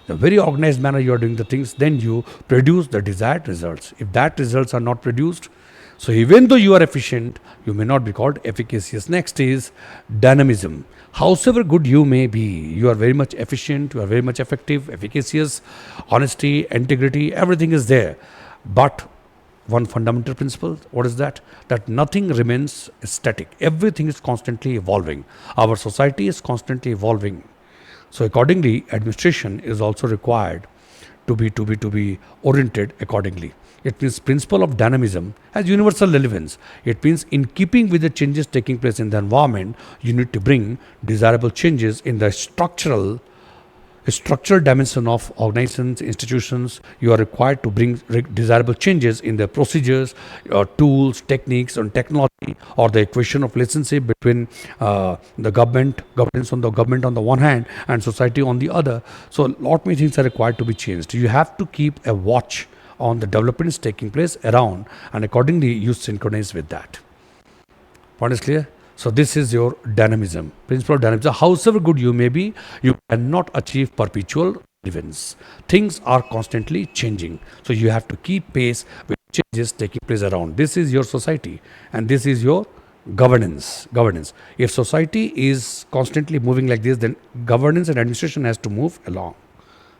In a very organized manner you are doing the things, then you produce the desired results. If that results are not produced, so even though you are efficient, you may not be called efficacious. Next is dynamism. Howsoever good you may be, you are very much efficient, you are very much effective, efficacious, honesty, integrity, everything is there. But one fundamental principle, what is that? That nothing remains static. Everything is constantly evolving. Our society is constantly evolving. So accordingly, administration is also required to be oriented accordingly. It means principle of dynamism has universal relevance. It means in keeping with the changes taking place in the environment, you need to bring desirable changes in the structural dimension of organizations, institutions. You are required to bring desirable changes in the procedures, tools, techniques, and technology, or the equation of relationship between the governance on the government on the one hand and society on the other. So, a lot many things are required to be changed. You have to keep a watch on the developments taking place around, and accordingly, you synchronize with that. Point is clear? So this is your dynamism, principle of dynamism. Howsoever good you may be, you cannot achieve perpetual relevance. Things are constantly changing. So you have to keep pace with changes taking place around. This is your society and this is your governance. If society is constantly moving like this, then governance and administration has to move along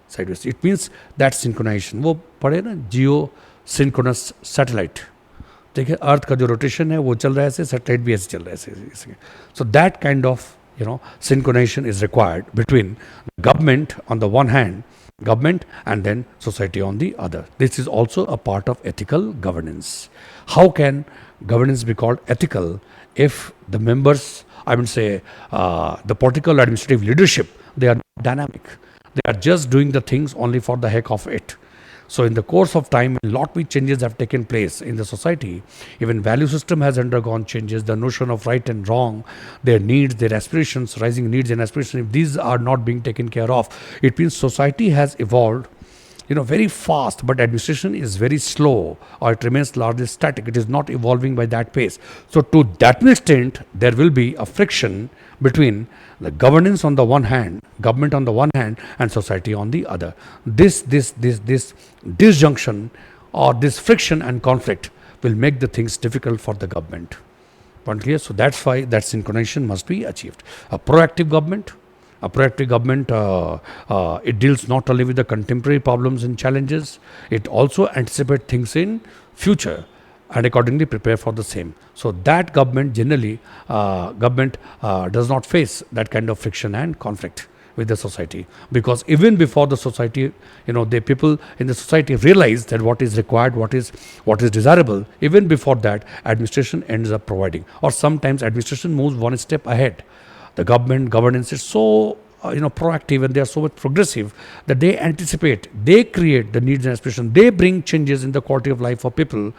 sideways. It means that synchronization. वो पढ़े ना जियो synchronous satellite. देखिए अर्थ का जो rotation है वो चल रहा है ऐसे, सैटेलाइट भी ऐसे चल रहा है ऐसे. So that kind of synchronization is required between government on the one hand, government, and then society on the other. This is also a part of ethical governance. How can governance be called ethical if the members, I would say, the political administrative leadership, they are not dynamic. They are just doing the things only for the heck of it. So in the course of time, a lot of changes have taken place in the society. Even value system has undergone changes. The notion of right and wrong, their needs, their aspirations, rising needs and aspirations, if these are not being taken care of, it means society has evolved very fast, but administration is very slow, or it remains largely static. It is not evolving by that pace. So to that extent, there will be a friction between the governance on the one hand, government on the one hand, and society on the other. This disjunction or this friction and conflict will make the things difficult for the government. Point clear? So that's why that synchronization must be achieved. A proactive government, it deals not only with the contemporary problems and challenges, it also anticipates things in future and accordingly prepare for the same. So that government generally, does not face that kind of friction and conflict with the society, because even before the society, the people in the society realize that what is required, what is desirable, even before that administration ends up providing, or sometimes administration moves one step ahead. The government governance is so proactive, and they are so much progressive that they anticipate, they create the needs and aspirations, they bring changes in the quality of life of people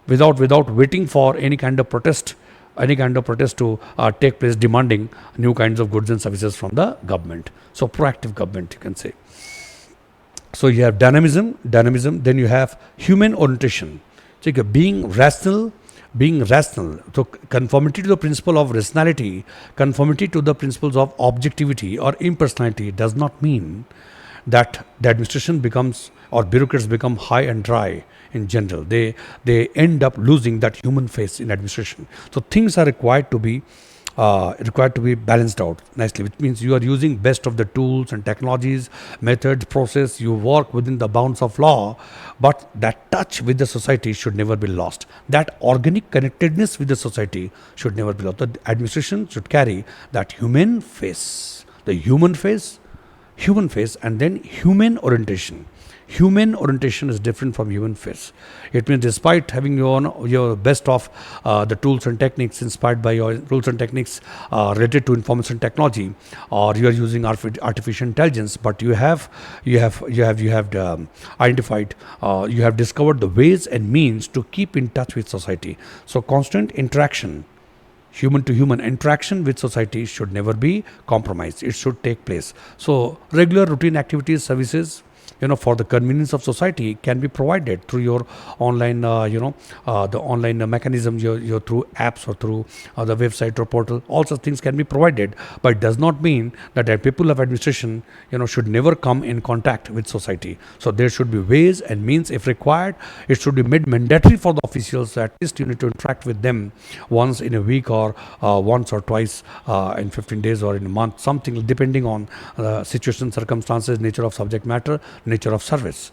without waiting for any kind of protest to take place demanding new kinds of goods and services from the government. So proactive government, you can say. So you have dynamism, then you have human orientation. So being rational. So conformity to the principle of rationality, conformity to the principles of objectivity or impersonality does not mean that the administration becomes, or bureaucrats become, high and dry in general. They end up losing that human face in administration. So things are required to be balanced out nicely, which means you are using best of the tools and technologies, methods, process. You work within the bounds of law, but that touch with the society should never be lost. That organic connectedness with the society should never be lost. The administration should carry that human face, and then human orientation. Human orientation is different from human face. It means despite having your best of the tools and techniques inspired by your rules and techniques related to information technology, or you are using artificial intelligence, but you have identified, you have discovered the ways and means to keep in touch with society. So constant interaction, human to human interaction with society should never be compromised. It should take place. So regular routine activities, services, for the convenience of society can be provided through your online, the online mechanism, your through apps or through the website or portal. All such things can be provided, but it does not mean that the people of administration, should never come in contact with society. So there should be ways and means. If required, it should be made mandatory for the officials. At least you need to interact with them once in a week, or once or twice in 15 days or in a month, something depending on situation, circumstances, nature of subject matter, nature of service.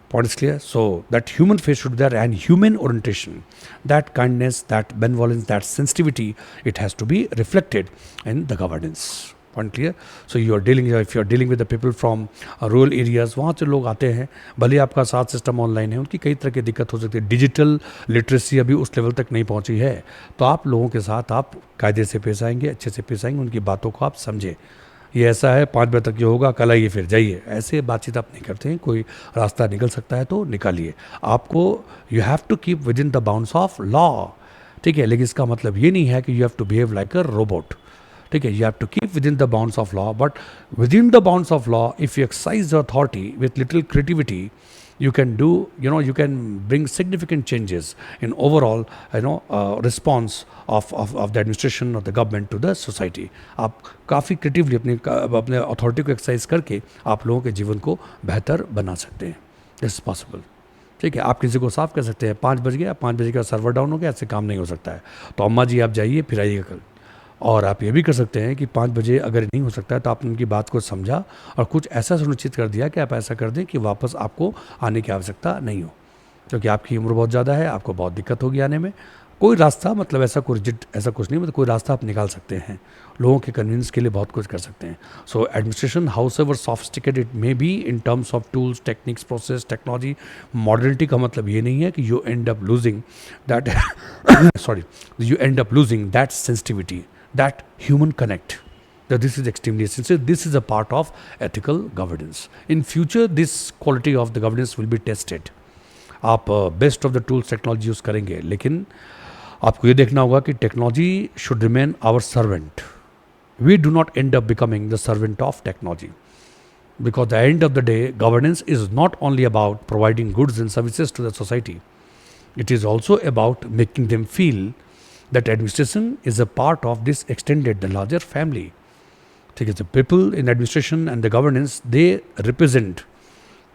Point is clear? So that human face should be there, and human orientation, that kindness, that benevolence, that sensitivity, it has to be reflected in the governance. Point clear? So if you are dealing with the people from rural areas, वहाँ से लोग आते हैं, भले आपका साथ system online है, उनकी कई तरह की दिक्कत हो सकती है, डिजिटल लिटरेसी अभी उस लेवल तक नहीं पहुँची है, तो आप लोगों के साथ आप कायदे से पेश आएंगे, अच्छे से पेश आएंगे, उनकी बातों को आप समझें. ये ऐसा है 5 बजे तक ये होगा, कल आइए फिर जाइए, ऐसे बातचीत आप नहीं करते हैं. कोई रास्ता निकल सकता है तो निकालिए. आपको you have to keep within the bounds of law. ठीक है, लेकिन इसका मतलब ये नहीं है कि you have to behave like a robot. ठीक है, you have to keep within the bounds of law, but within the bounds of law, if you exercise the authority with little creativity, you can do, you can bring significant changes in overall, response of the administration or the government to the society. आप काफ़ी creatively अपने authority को exercise करके आप लोगों के जीवन को बेहतर बना सकते हैं. This is possible. ठीक है, आप किसी को साफ कर सकते हैं 5 बज गया, 5 बजे का सर्वर डाउन हो गया, ऐसे काम नहीं हो सकता है, तो अम्मा जी आप जाइए फिर आइएगा कल. और आप ये भी कर सकते हैं कि 5 बजे अगर नहीं हो सकता है तो आपने उनकी बात को समझा और कुछ ऐसा सुनिश्चित कर दिया कि आप ऐसा कर दें कि वापस आपको आने की आवश्यकता नहीं हो, क्योंकि आपकी उम्र बहुत ज़्यादा है, आपको बहुत दिक्कत होगी आने में. कोई रास्ता, मतलब ऐसा कुछ नहीं, मतलब कोई रास्ता आप निकाल सकते हैं, लोगों के कन्वीनियंस के लिए बहुत कुछ कर सकते हैं. So administration, howsoever sophisticated it may be in terms of tools, techniques, process, technology, modernity का मतलब ये नहीं है कि you end up losing that you end up losing that sensitivity, that human connect. That this is extremely essential. This is a part of ethical governance. In future, this quality of the governance will be tested. आप best of the tools technology use करेंगे, लेकिन आपको ये देखना होगा कि technology should remain our servant. We do not end up becoming the servant of technology, because the end of the day, governance is not only about providing goods and services to the society. It is also about making them feel that administration is a part of this extended, the larger family. ठीक है, the people in administration and the governance, they represent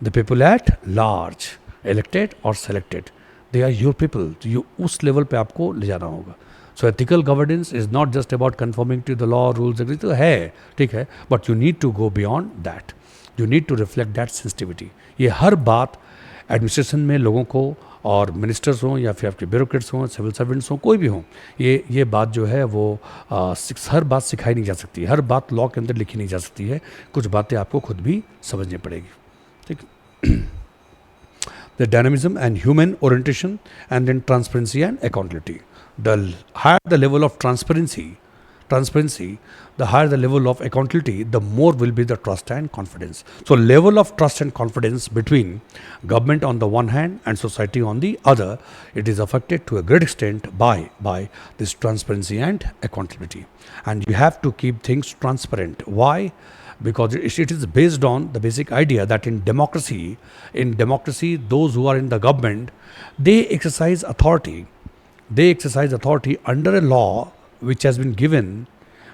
the people at large, elected or selected. They are your people. तो ये उस level पे आपको ले जाना होगा. So ethical governance is not just about conforming to the law, rules, everything. तो है, ठीक है, but you need to go beyond that. You need to reflect that sensitivity. ये हर बात एडमिनिस्ट्रेशन में लोगों को, और मिनिस्टर्स हों या फिर आपके ब्यूरोक्रेट्स हों, सिविल सर्वेंट्स हों, कोई भी हों, ये बात जो है वो हर बात सिखाई नहीं जा सकती, हर बात लॉ के अंदर लिखी नहीं जा सकती है. कुछ बातें आपको खुद भी समझनी पड़ेगी. ठीक. The dynamism and human orientation, and then transparency and accountability. The higher the level of transparency, transparency, the higher the level of accountability, the more will be the trust and confidence. So level of trust and confidence between government on the one hand and society on the other, it is affected to a great extent by this transparency and accountability. And you have to keep things transparent. Why? Because it is based on the basic idea that in democracy, those who are in the government, they exercise authority. They exercise authority under a law which has been given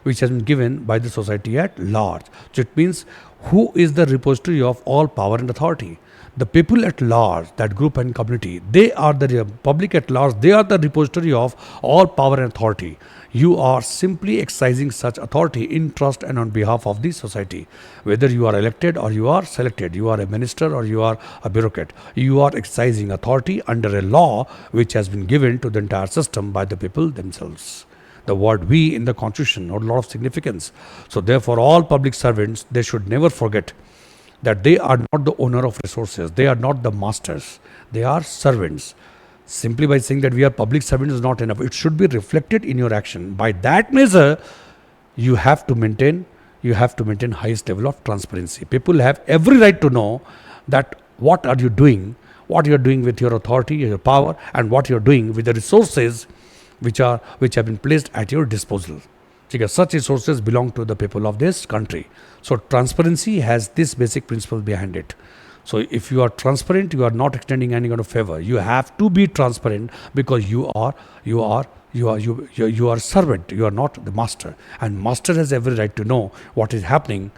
by the society at large. So it means, who is the repository of all power and authority? The people at large, that group and community, they are the public at large, they are the repository of all power and authority. You are simply exercising such authority in trust and on behalf of the society. Whether you are elected or you are selected, you are a minister or you are a bureaucrat, you are exercising authority under a law which has been given to the entire system by the people themselves. The word "we" in the constitution holds a lot of significance. So therefore, all public servants, they should never forget that they are not the owner of resources, they are not the masters, they are servants. Simply by saying that we are public servants is not enough. It should be reflected in your action. By that measure, you have to maintain highest level of transparency. People have every right to know that what are you doing, what you are doing with your authority, your power, and what you are doing with the resources which have been placed at your disposal. Okay, such resources belong to the people of this country. So transparency has this basic principle behind it. So if you are transparent, you are not extending any kind of favor. You have to be transparent because you are a servant. You are not the master, and master has every right to know what is happening,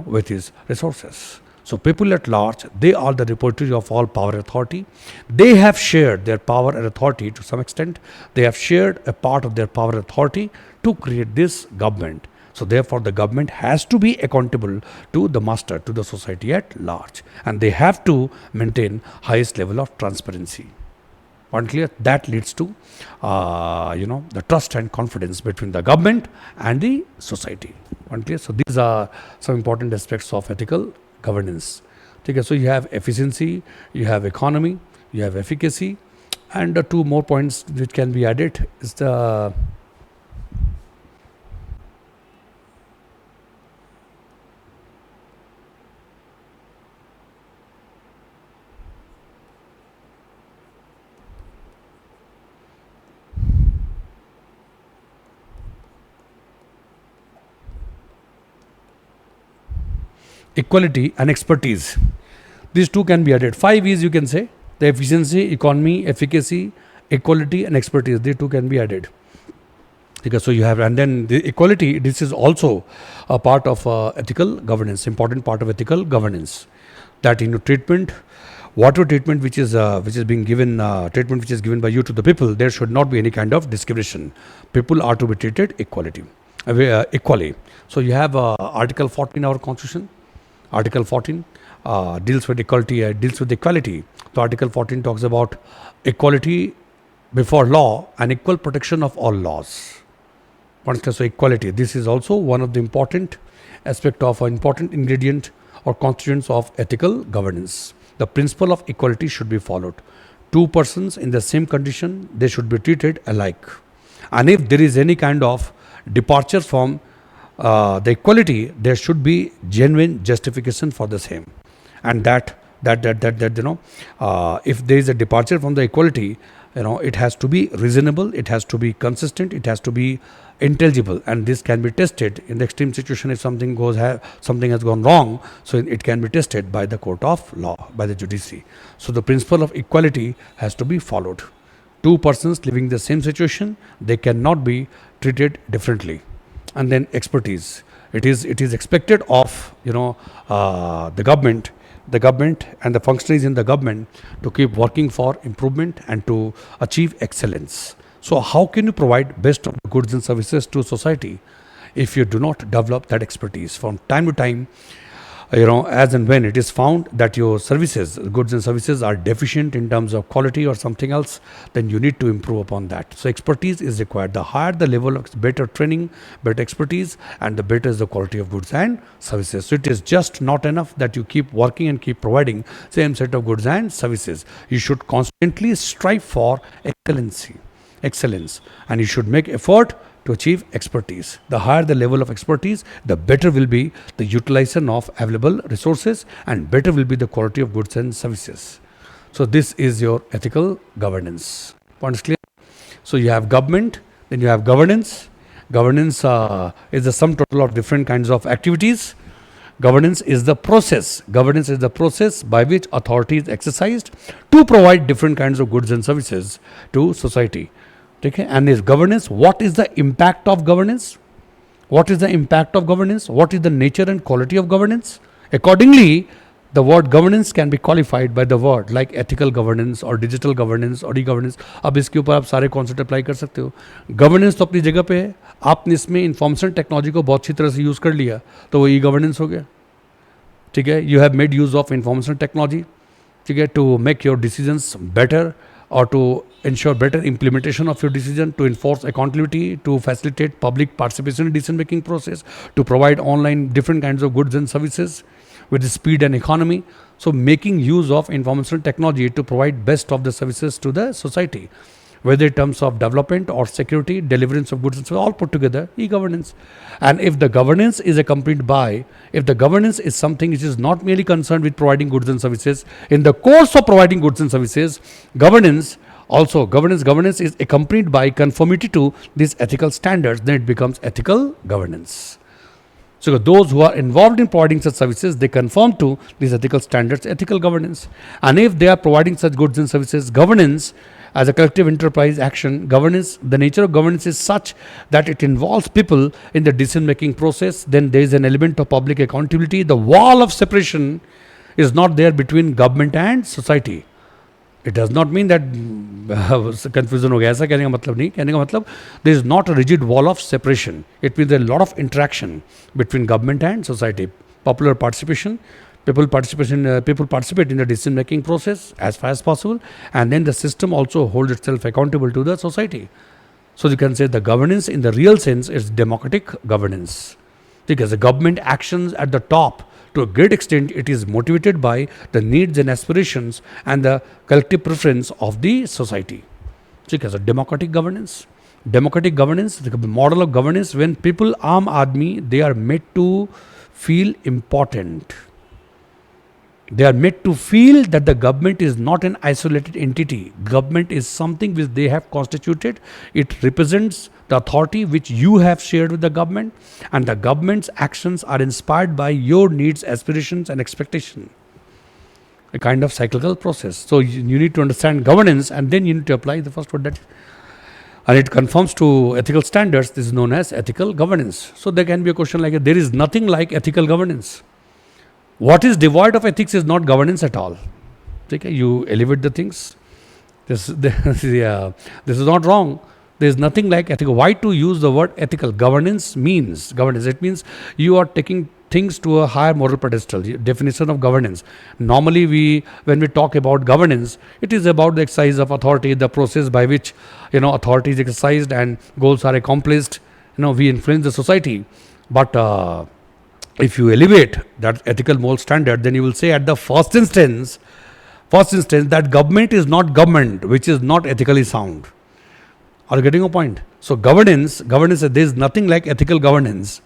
with his resources. So people at large, they are the repository of all power and authority. They have shared their power and authority to some extent. They have shared a part of their power and authority to create this government. So therefore, the government has to be accountable to the master, to the society at large, and they have to maintain highest level of transparency. One clear? That leads to, the trust and confidence between the government and the society. One clear? So these are some important aspects of ethical governance. Okay, so you have efficiency, you have economy, you have efficacy, and two more points which can be added is the equality and expertise. These two can be added. 5 E's you can say: the efficiency, economy, efficacy, equality, and expertise. These two can be added. Okay, so you have, and then the equality. This is also a part of ethical governance, important part of ethical governance. That treatment, water treatment, which is being given, treatment which is given by you to the people, there should not be any kind of discrimination. People are to be treated equally. So you have Article 14 in our Constitution. Article 14 deals with equality, deals with equality. So Article 14 talks about equality before law and equal protection of all laws. So equality, this is also one of the important aspect of an important ingredient or constituents of ethical governance. The principle of equality should be followed. Two persons in the same condition, they should be treated alike. And if there is any kind of departure from the equality, there should be genuine justification for the same. And that if there is a departure from the equality, it has to be reasonable, it has to be consistent, it has to be intelligible, and this can be tested in the extreme situation. If something has gone wrong, so it can be tested by the court of law, by the judiciary. So the principle of equality has to be followed. Two persons living in the same situation, they cannot be treated differently. And then expertise. It is expected of the government and the functionaries in the government to keep working for improvement and to achieve excellence. So how can you provide best of goods and services to society if you do not develop that expertise? From time to time, as and when it is found that your goods and services are deficient in terms of quality or something else, then you need to improve upon that. So expertise is required. The higher the level of better training, better expertise, and the better is the quality of goods and services. So it is just not enough that you keep working and keep providing same set of goods and services. You should constantly strive for excellency. excellence, and you should make effort to achieve expertise. The higher the level of expertise, the better will be the utilization of available resources, and better will be the quality of goods and services. So this is your ethical governance. Point is clear? So you have government, then you have governance. Governance is the sum total of different kinds of activities. Governance is the process. Governance is the process by which authority is exercised to provide different kinds of goods and services to society. Okay? And is governance, what is the impact of governance? What is the impact of governance? What is the nature and quality of governance? Accordingly, the word governance can be qualified by the word like ethical governance or digital governance or e-governance. अब इसके ऊपर आप सारे concept apply कर सकते हो. Governance तो अपनी जगह पे है, आपने इसमें इंफॉर्मेशन टेक्नोलॉजी को बहुत अच्छी तरह से यूज़ कर लिया तो वो ई गवर्नेंस हो गया. ठीक है, you have made use of information technology, ठीक है, to make your decisions better or to ensure better implementation of your decision, to enforce accountability, to facilitate public participation in decision making process, to provide online different kinds of goods and services with the speed and economy. So making use of information technology to provide best of the services to the society, whether in terms of development or security, deliverance of goods and services, all put together, e-governance. And if the governance is accompanied by, if the governance is something which is not merely concerned with providing goods and services, in the course of providing goods and services, governance is accompanied by conformity to these ethical standards, then it becomes ethical governance. So those who are involved in providing such services, they conform to these ethical standards, ethical governance. And if they are providing such goods and services, governance as a collective enterprise action, governance, the nature of governance is such that it involves people in the decision-making process. Then there is an element of public accountability. The wall of separation is not there between government and society. It does not mean that confusion हो गया, ऐसा कहने का मतलब नहीं. कहने का मतलब there is not a rigid wall of separation. It means there is a lot of interaction between government and society. Popular participation, people participate in the decision making process as far as possible, and then the system also holds itself accountable to the society. So you can say the governance in the real sense is democratic governance, because the government actions at the top, to a great extent it is motivated by the needs and aspirations and the collective preference of the society. So as a democratic governance, the model of governance when people, aam aadmi, they are made to feel important. They are made to feel that the government is not an isolated entity. Government is something which they have constituted. It represents the authority which you have shared with the government, and the government's actions are inspired by your needs, aspirations and expectation. A kind of cyclical process. So you need to understand governance, and then you need to apply the first word, that and it conforms to ethical standards. This is known as ethical governance. So there can be a question like, there is nothing like ethical governance. What is devoid of ethics is not governance at all. Okay? You elevate the things. This is not wrong. There is nothing like ethical. Why to use the word ethical? Governance means governance. It means you are taking things to a higher moral pedestal. Definition of governance. Normally, when we talk about governance, it is about the exercise of authority, the process by which authority is exercised and goals are accomplished. We influence the society. But if you elevate that ethical moral standard, then you will say at the first instance that government is not government, which is not ethically sound. Are you getting a point? So governance, there is nothing like ethical governance.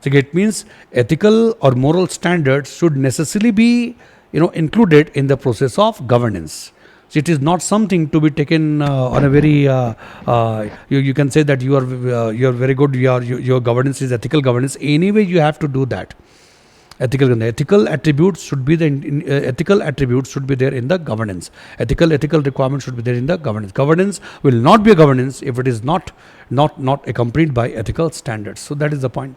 So it means ethical or moral standards should necessarily be included in the process of governance. So it is not something to be taken on a very you can say that you are very good, your governance is ethical governance. Anyway, you have to do that. Ethical attributes should be there in the governance. Ethical requirements should be there in the governance. Governance will not be a governance if it is not accompanied by ethical standards. So that is the point.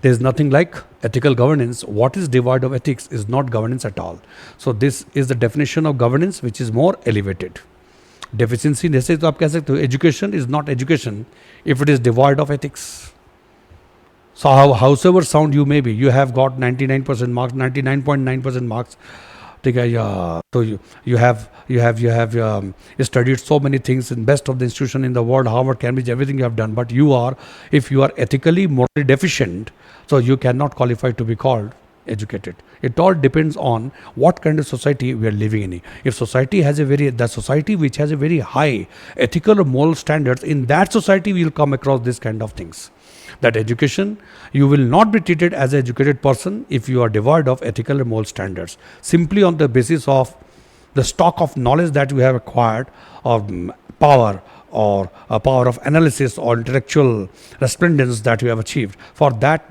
There is nothing like ethical governance. What is devoid of ethics is not governance at all. So this is the definition of governance, which is more elevated. Deficiency, जैसे तो आप कह सकते हो, education is not education if it is devoid of ethics. So howsoever sound you may be, you have got 99% marks, 99.9% marks. So you have studied so many things in best of the institution in the world, Harvard, Cambridge, everything you have done. But if you are ethically, morally deficient, so you cannot qualify to be called educated. It all depends on what kind of society we are living in. If society has the society which has a very high ethical or moral standards, in that society we will come across this kind of things. That education, you will not be treated as an educated person if you are devoid of ethical and moral standards, simply on the basis of the stock of knowledge that you have acquired, or power, or a power of analysis or intellectual resplendence that you have achieved. For that,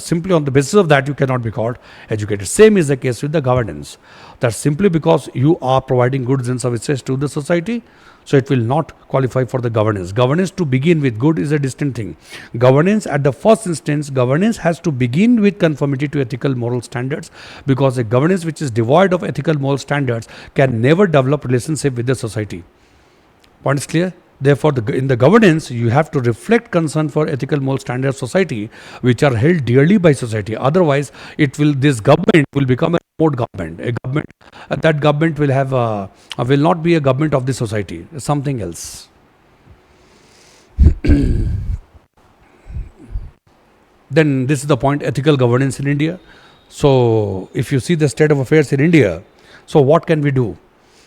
simply on the basis of that, you cannot be called educated. Same is the case with the governance. That simply because you are providing goods and services to the society, so it will not qualify for the governance. Governance to begin with good is a distinct thing. Governance, at the first instance, governance has to begin with conformity to ethical moral standards, because a governance which is devoid of ethical moral standards can never develop relationship with the society. Point is clear? Therefore, in the governance, you have to reflect concern for ethical moral standards of society, which are held dearly by society. Otherwise, this government will become a remote government. A government that government will not be a government of the society. Something else. Then this is the point: ethical governance in India. So, if you see the state of affairs in India, so what can we do?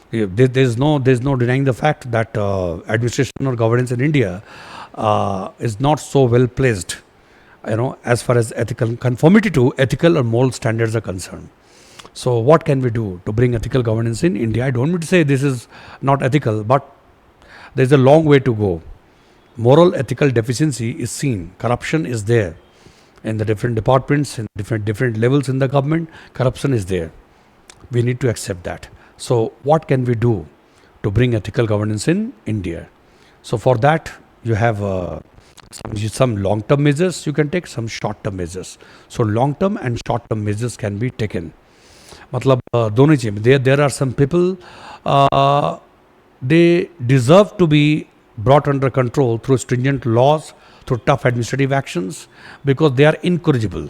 There's no denying the fact that administration or governance in India is not so well placed, as far as ethical conformity to ethical or moral standards are concerned. So what can we do to bring ethical governance in India? I don't mean to say this is not ethical, but there's a long way to go. Moral ethical deficiency is seen. Corruption is there in the different departments, in different levels in the government. Corruption is there. We need to accept that. So what can we do to bring ethical governance in India? So for that, you have some long-term measures you can take, some short-term measures. So long-term and short-term measures can be taken. मतलब दोनों चीज़. There are some people, they deserve to be brought under control through stringent laws, through tough administrative actions, because they are incorrigible.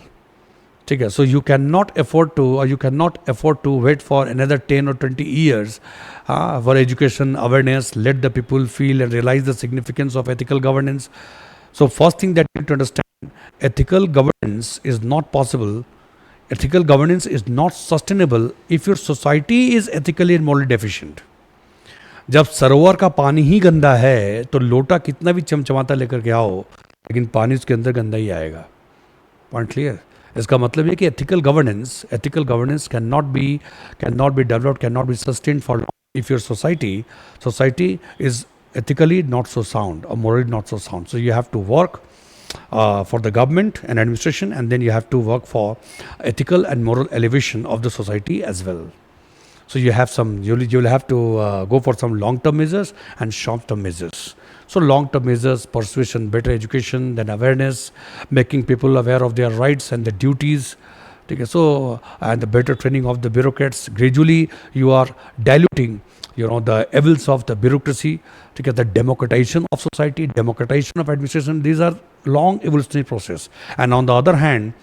Okay, so you cannot afford to wait for another 10 or 20 years for education awareness. Let the people feel and realize the significance of ethical governance. So first thing that you need to understand, ethical governance is not possible. Ethical governance is not sustainable if your society is ethically and morally deficient. जब सरोवर का पानी ही गंदा है तो लोटा कितना भी चमचमाता लेकर के आओ, लेकिन पानी उसके अंदर गंदा ही आएगा. Point clear? इसका मतलब ये कि ethical governance cannot be developed, cannot be sustained for long if your society is ethically not so sound or morally not so sound. So you have to work for the government and administration, and then you have to work for ethical and moral elevation of the society as well. So you will have to go for some long-term measures and short-term measures. So long-term measures, persuasion, better education, then awareness, making people aware of their rights and their duties. Okay, so and the better training of the bureaucrats. Gradually, you are diluting, the evils of the bureaucracy. Okay, the democratization of society, democratization of administration. These are long evolutionary process. And on the other hand,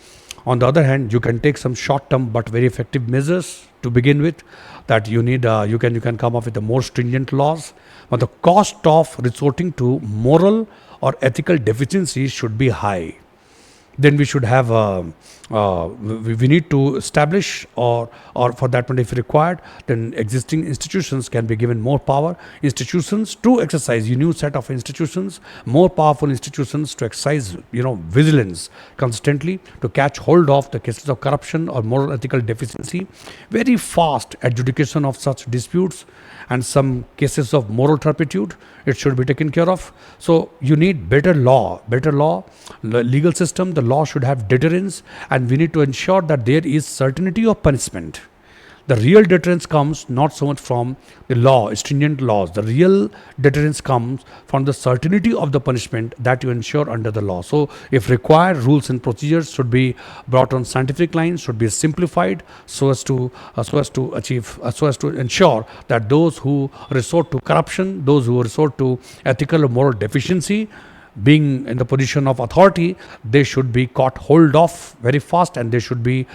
you can take some short-term but very effective measures to begin with. That you need, you can come up with the more stringent laws, but the cost of resorting to moral or ethical deficiencies should be high. Then we should have, we need to establish, or for that matter, if required, then existing institutions can be given more power. Institutions to exercise, new set of institutions, more powerful institutions to exercise, vigilance constantly to catch hold of the cases of corruption or moral ethical deficiency. Very fast adjudication of such disputes and some cases of moral turpitude, it should be taken care of. So you need better law, the legal system. The law should have deterrence, and we need to ensure that there is certainty of punishment. The real deterrence comes not so much from the law, stringent laws. The real deterrence comes from the certainty of the punishment that you ensure under the law. So if required, rules and procedures should be brought on scientific lines, should be simplified so as to ensure that those who resort to corruption, those who resort to ethical or moral deficiency, being in the position of authority, they should be caught hold of very fast, and they should be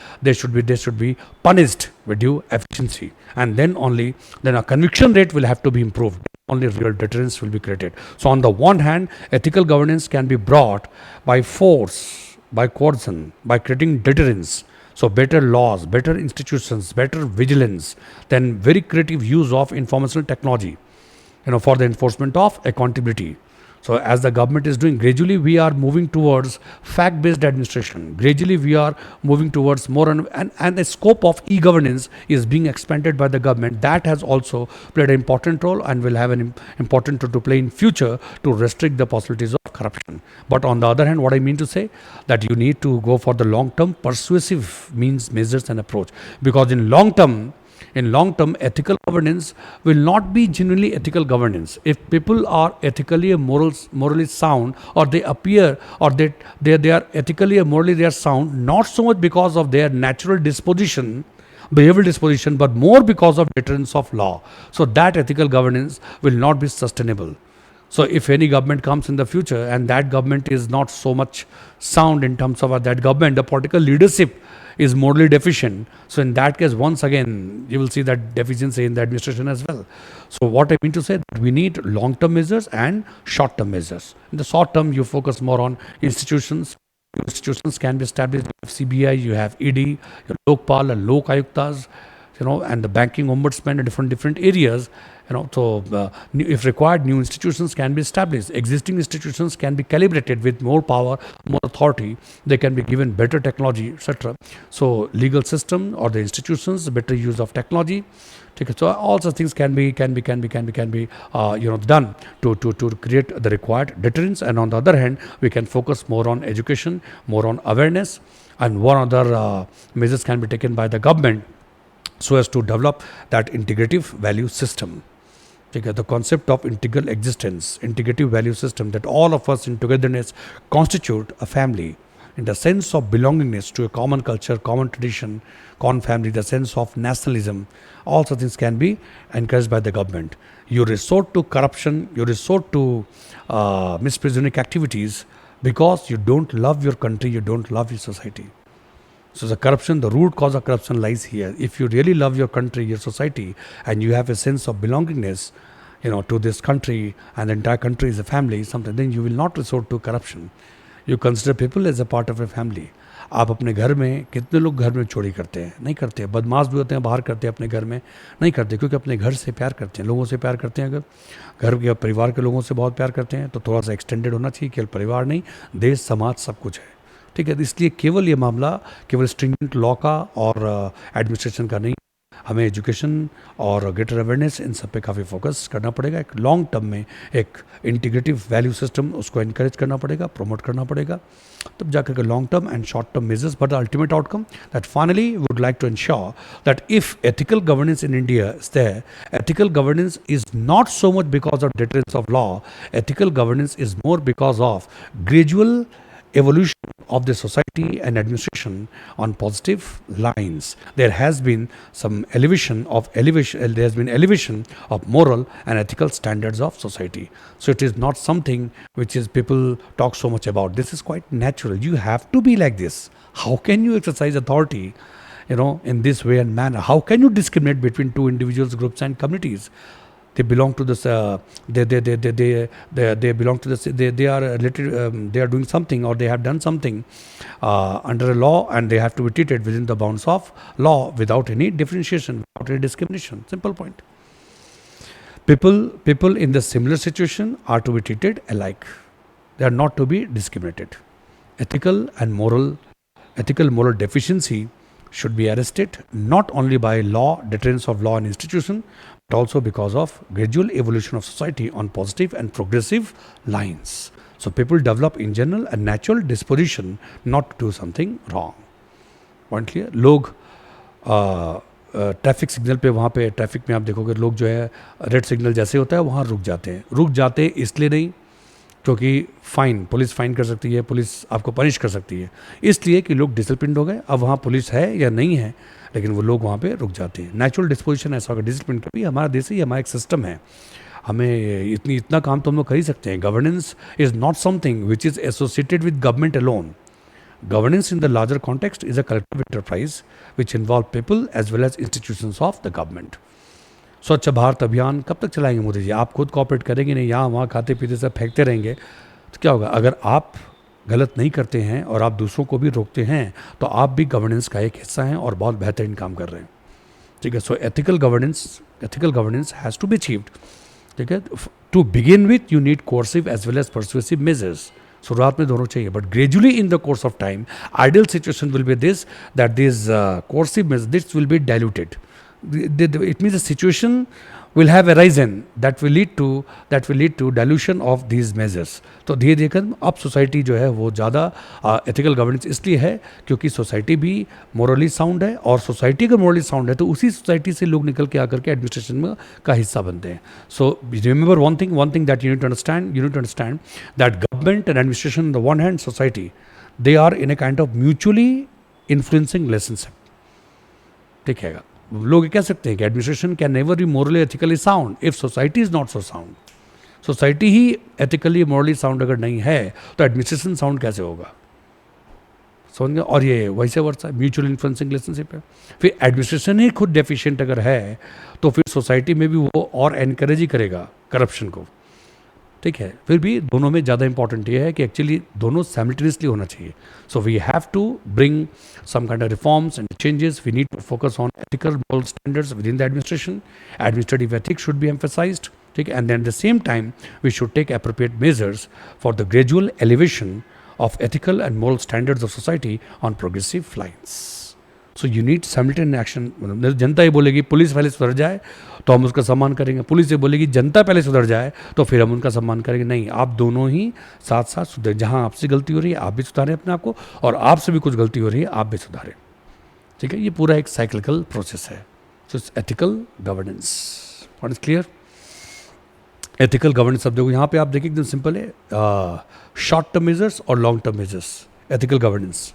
punished with due efficiency. And then a conviction rate will have to be improved. Only real deterrence will be created. So on the one hand, ethical governance can be brought by force, by coercion, by creating deterrence. So better laws, better institutions, better vigilance, then very creative use of informational technology, for the enforcement of accountability. So as the government is doing, gradually we are moving towards fact-based administration. Gradually we are moving towards more and the scope of e-governance is being expanded by the government. That has also played an important role and will have an important role to play in future to restrict the possibilities of corruption. But on the other hand, what I mean to say that you need to go for the long-term persuasive means, measures and approach, because in long term, ethical governance will not be genuinely ethical governance. If people are ethically and morally sound, or they appear, or they are ethically and morally they are sound, not so much because of their natural disposition, behavioral disposition, but more because of deterrence of law. So that ethical governance will not be sustainable. So if any government comes in the future and that government is not so much sound in terms of that government, the political leadership is morally deficient. So in that case, once again, you will see that deficiency in the administration as well. So what I mean to say, that we need long-term measures and short-term measures. In the short term, you focus more on institutions. Institutions can be established. You have CBI, you have ED, your Lokpal and Lok Ayuktas, and the banking ombudsman in different areas. If required, new institutions can be established. Existing institutions can be calibrated with more power, more authority. They can be given better technology, etc. So legal system or the institutions, better use of technology. Okay, so all such things can be done to create the required deterrence. And on the other hand, we can focus more on education, more on awareness, and one other measures can be taken by the government so as to develop that integrative value system. Okay, the concept of integral existence, integrative value system, that all of us in togetherness constitute a family, in the sense of belongingness to a common culture, common tradition, common family, the sense of nationalism. All such things can be encouraged by the government. You resort to corruption, you resort to misprisioneric activities because you don't love your country, you don't love your society. So the root cause of corruption lies here. If you really love your country, your society, and you have a sense of belongingness, to this country, and the entire country is a family, then you will not resort to corruption. You consider people as a part of a family. आप अपने घर में, कितने लोग घर में चोरी करते हैं? नहीं करते. बदमाश भी होते हैं, बाहर करते हैं, अपने घर में नहीं करते, क्योंकि अपने घर से प्यार करते हैं, लोगों से प्यार करते हैं. अगर घर के परिवार के लोगों से बहुत प्यार करते हैं तो थोड़ा सा एक्सटेंडेड होना चाहिए. केवल परिवार नहीं, देश समाज सब कुछ है. ठीक है, इसलिए केवल ये मामला केवल स्ट्रिंजेंट लॉ का और एडमिनिस्ट्रेशन का नहीं, हमें एजुकेशन और ग्रेटर अवेयरनेस इन सब पे काफ़ी फोकस करना पड़ेगा. एक लॉन्ग टर्म में एक इंटीग्रेटिव वैल्यू सिस्टम उसको इनकरेज करना पड़ेगा, प्रमोट करना पड़ेगा, तब जाकर के long term and short term measures. But the ultimate outcome that finally would like to ensure that if ethical governance in India is there, ethical governance is not so much because of deterrence of law. Ethical governance is more because of gradual evolution of the society and administration on positive lines. There has been elevation of moral and ethical standards of society. So it is not something which is people talk so much about. This is quite natural. You have to be like this. How can you exercise authority, in this way and manner? How can you discriminate between two individuals, groups and communities? They belong to this. They belong to this. They are related. They are doing something, or they have done something under a law, and they have to be treated within the bounds of law, without any differentiation, without any discrimination. Simple point. People in the similar situation are to be treated alike. They are not to be discriminated. Ethical moral deficiency should be arrested, not only by law, deterrence of law and institution, but also because of gradual evolution of society on positive and progressive lines. So people develop in general a natural disposition not to do something wrong. Point clear? लोग traffic signal पे, वहाँ पे traffic में आप देखोगे लोग जो है रेड सिग्नल जैसे होता है वहाँ रुक जाते हैं इसलिए नहीं क्योंकि पुलिस फाइन कर सकती है, पुलिस आपको पनिश कर सकती है, इसलिए कि लोग डिसिप्लिन हो गए. अब वहाँ पुलिस है या नहीं है, लेकिन वो लोग वहाँ पे रुक जाते हैं. नेचुरल डिस्पोजिशन ऐसा होगा. डिसिप्लिन का भी हमारा देश ही हमारा एक सिस्टम है. हमें इतना काम तो हम लोग कर ही सकते हैं. Governance is not something which is associated with government alone. Governance in the larger context is a collective enterprise which involves people as well as institutions of the government. स्वच्छ भारत अभियान कब तक चलाएंगे मोदी जी? आप खुद कॉपरेट करेंगे नहीं, यहाँ वहाँ खाते पीते सब फेंकते रहेंगे तो क्या होगा? अगर आप गलत नहीं करते हैं और आप दूसरों को भी रोकते हैं, तो आप भी गवर्नेंस का एक हिस्सा हैं और बहुत बेहतरीन काम कर रहे हैं, ठीक है. So ethical governance has to be achieved, ठीक है. To begin with you need coercive as well as persuasive measures. शुरुआत में दोनों चाहिए, but gradually in the course of time ideal situation will be this, that this coercive measures this will be diluted. It means the situation will have arisen that will lead to dilution of these measures. तो धीरे धीरे कर अब society जो है वो ज़्यादा ethical governance इसलिए है क्योंकि सोसाइटी भी मोरली साउंड है, और सोसाइटी अगर मोरली साउंड है तो उसी सोसाइटी से लोग निकल के आकर के एडमिनिस्ट्रेशन में का हिस्सा बनते हैं. So remember one thing that you need to understand that government and administration on the one hand, society, they are in a kind of mutually influencing relationship, ठीक है. लोग कह सकते हैं कि administration can never be morally ethically sound if society is not so sound. Society ही ethically morally sound अगर नहीं है तो एडमिनिस्ट्रेशन साउंड कैसे होगा, समझ गए. और ये वैसे वर्षा म्यूचुअल इन्फ्लुएंसिंग रिलेशनशिप है. फिर एडमिनिस्ट्रेशन ही खुद डेफिशिएंट अगर है तो फिर सोसाइटी में भी वो और एनकरेज ही करेगा करप्शन को, ठीक है. फिर भी दोनों में ज़्यादा इंपॉर्टेंट ये है कि एक्चुअली दोनों साइमल्टेनियसली होना चाहिए. So we have to bring some kind of reforms and changes. We need to focus on ethical moral standards within the administration. Administrative ethics should be emphasized, okay? And then at the same time we should take appropriate measures for the gradual elevation of ethical and moral standards of society on progressive lines. So you need simultaneous action. जनता ये बोलेगी police पहले सुधर जाए तो हम उसका सम्मान करेंगे, पुलिस ये बोलेगी जनता पहले सुधर जाए तो फिर हम उनका सम्मान करेंगे. नहीं, आप दोनों ही साथ साथ सुधर. जहाँ आपसे गलती हो रही है आप भी सुधारें अपने आप को, और आपसे भी कुछ गलती हो रही है आप भी सुधारें, ठीक है. ये पूरा एक साइक्लिकल प्रोसेस है. So it's ethical governance. What is clear? Ethical governance शब्द को यहाँ पे आप देखिए एकदम सिंपल है. शॉर्ट टर्म मेजर्स और long term measures, ethical governance.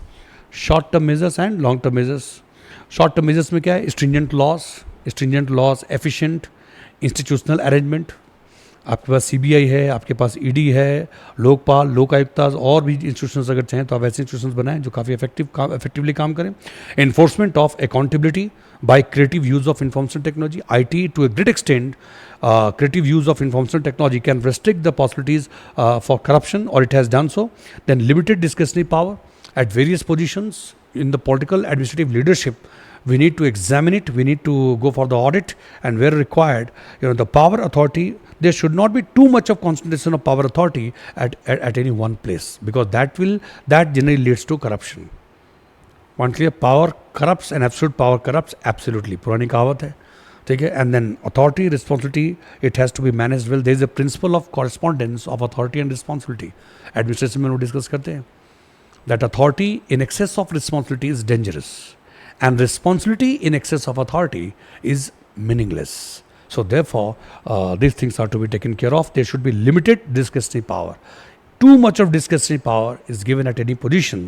Short term measures and long term measures. Short term measures में क्या है? Stringent loss, efficient institutional arrangement. आपके पास सीबीआई है, आपके पास ईडी है, लोकपाल, लोक आयुक्ता और भी इंस्टीट्यूशंस अगर चाहें तो आप ऐसे इंस्टीट्यूशंस बनाएं जो काफ़ी इफेक्टिवली काम करें. Enforcement of accountability by creative use of information technology. IT to a great extent, creative use of information technology can restrict the possibilities for corruption, or it has done so. Then limited discretionary power at various positions in the political administrative leadership. We need to examine it, we need to go for the audit, and where required, the power authority, there should not be too much of concentration of power authority at any one place, because that generally leads to corruption. One clear, power corrupts and absolute power corrupts absolutely. पुरानी कहावत है, ठीक है. And then authority, responsibility, it has to be managed well. There is a principle of correspondence of authority and responsibility. Administration में लोग discuss करते हैं that authority in excess of responsibility is dangerous, and responsibility in excess of authority is meaningless. So therefore, these things are to be taken care of. There should be limited discretionary power. Too much of discretionary power is given at any position,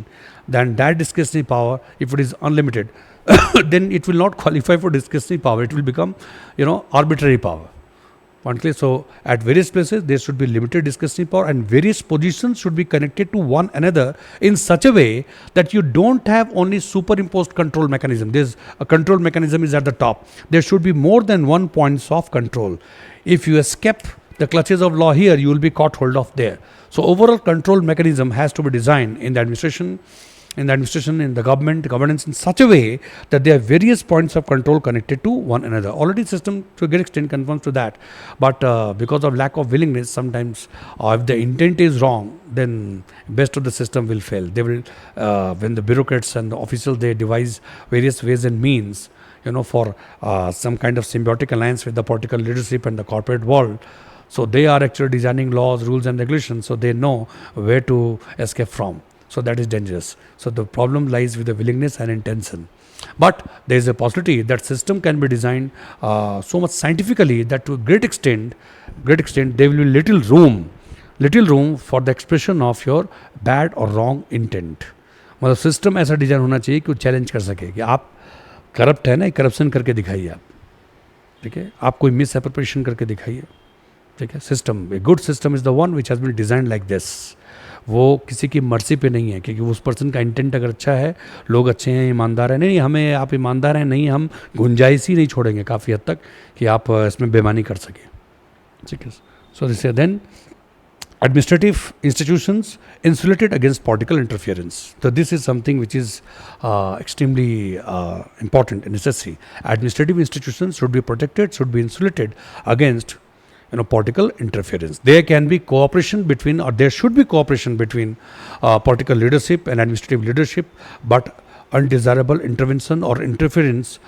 then that discretionary power, if it is unlimited, then it will not qualify for discretionary power. It will become, arbitrary power. So at various places there should be limited discretionary power, and various positions should be connected to one another in such a way that you don't have only superimposed control mechanism. There's a control mechanism is at the top. There should be more than one points of control. If you escape the clutches of law here, you will be caught hold of there. So overall control mechanism has to be designed in the administration, in the governance in such a way that there are various points of control connected to one another. Already system to a great extent conforms to that, but because of lack of willingness, sometimes if the intent is wrong, then best of the system will fail. They will, when the bureaucrats and the officials, they devise various ways and means, for some kind of symbiotic alliance with the political leadership and the corporate world. So they are actually designing laws, rules and regulations, so they know where to escape from. So that is dangerous. So the problem lies with the willingness and intention. But there is a possibility that system can be designed so much scientifically that to a great extent there will be little room for the expression of your bad or wrong intent. मतलब system ऐसा design होना चाहिए कि वो challenge कर सके कि आप करप्ट है ना, करप्शन करके दिखाइए आप, ठीक है. आप कोई मिस एप्रोप्रिएशन करके दिखाइए, ठीक है. System, a good system is the one which has been designed like this. वो किसी की मर्जी पे नहीं है, क्योंकि उस पर्सन का इंटेंट अगर अच्छा है, लोग अच्छे हैं, ईमानदार हैं, नहीं हमें आप ईमानदार हैं, नहीं हम गुंजाइश ही नहीं छोड़ेंगे काफ़ी हद तक कि आप इसमें बेईमानी कर सकें, ठीक है. So this then administrative institutions insulated against political interference. So this is something which is extremely important and necessary. Administrative institutions should be protected, should be insulated against political interference. There can be cooperation between, or there should be cooperation between political leadership and administrative leadership, but undesirable intervention or interference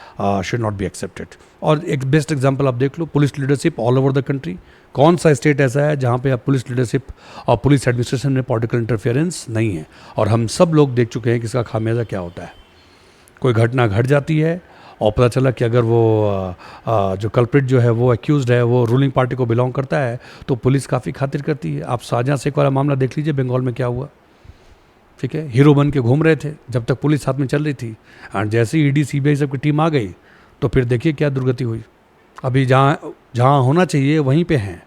should not be accepted. और एक best example आप देख लो, police leadership all over the country. कौन सा state ऐसा है जहाँ पे आप पुलिस लीडरशिप और पुलिस एडमिनिस्ट्रेशन में पॉलिटिकल इंटरफेरेंस नहीं है? और हम सब लोग देख चुके हैं कि इसका खामियाजा क्या होता है. कोई घटना घट जाती है और पता चला कि अगर वो जो कल्प्रिट जो है वो एक्यूज्ड है वो रूलिंग पार्टी को बिलोंग करता है, तो पुलिस काफ़ी खातिर करती है. आप शाहजहां शेख वाला मामला देख लीजिए, बंगाल में क्या हुआ. ठीक है, हीरो बन के घूम रहे थे जब तक पुलिस साथ में चल रही थी, और जैसे ही ईडी सीबीआई सब की टीम आ गई तो फिर देखिए क्या दुर्गति हुई. अभी जहाँ होना चाहिए वहीं पे हैं.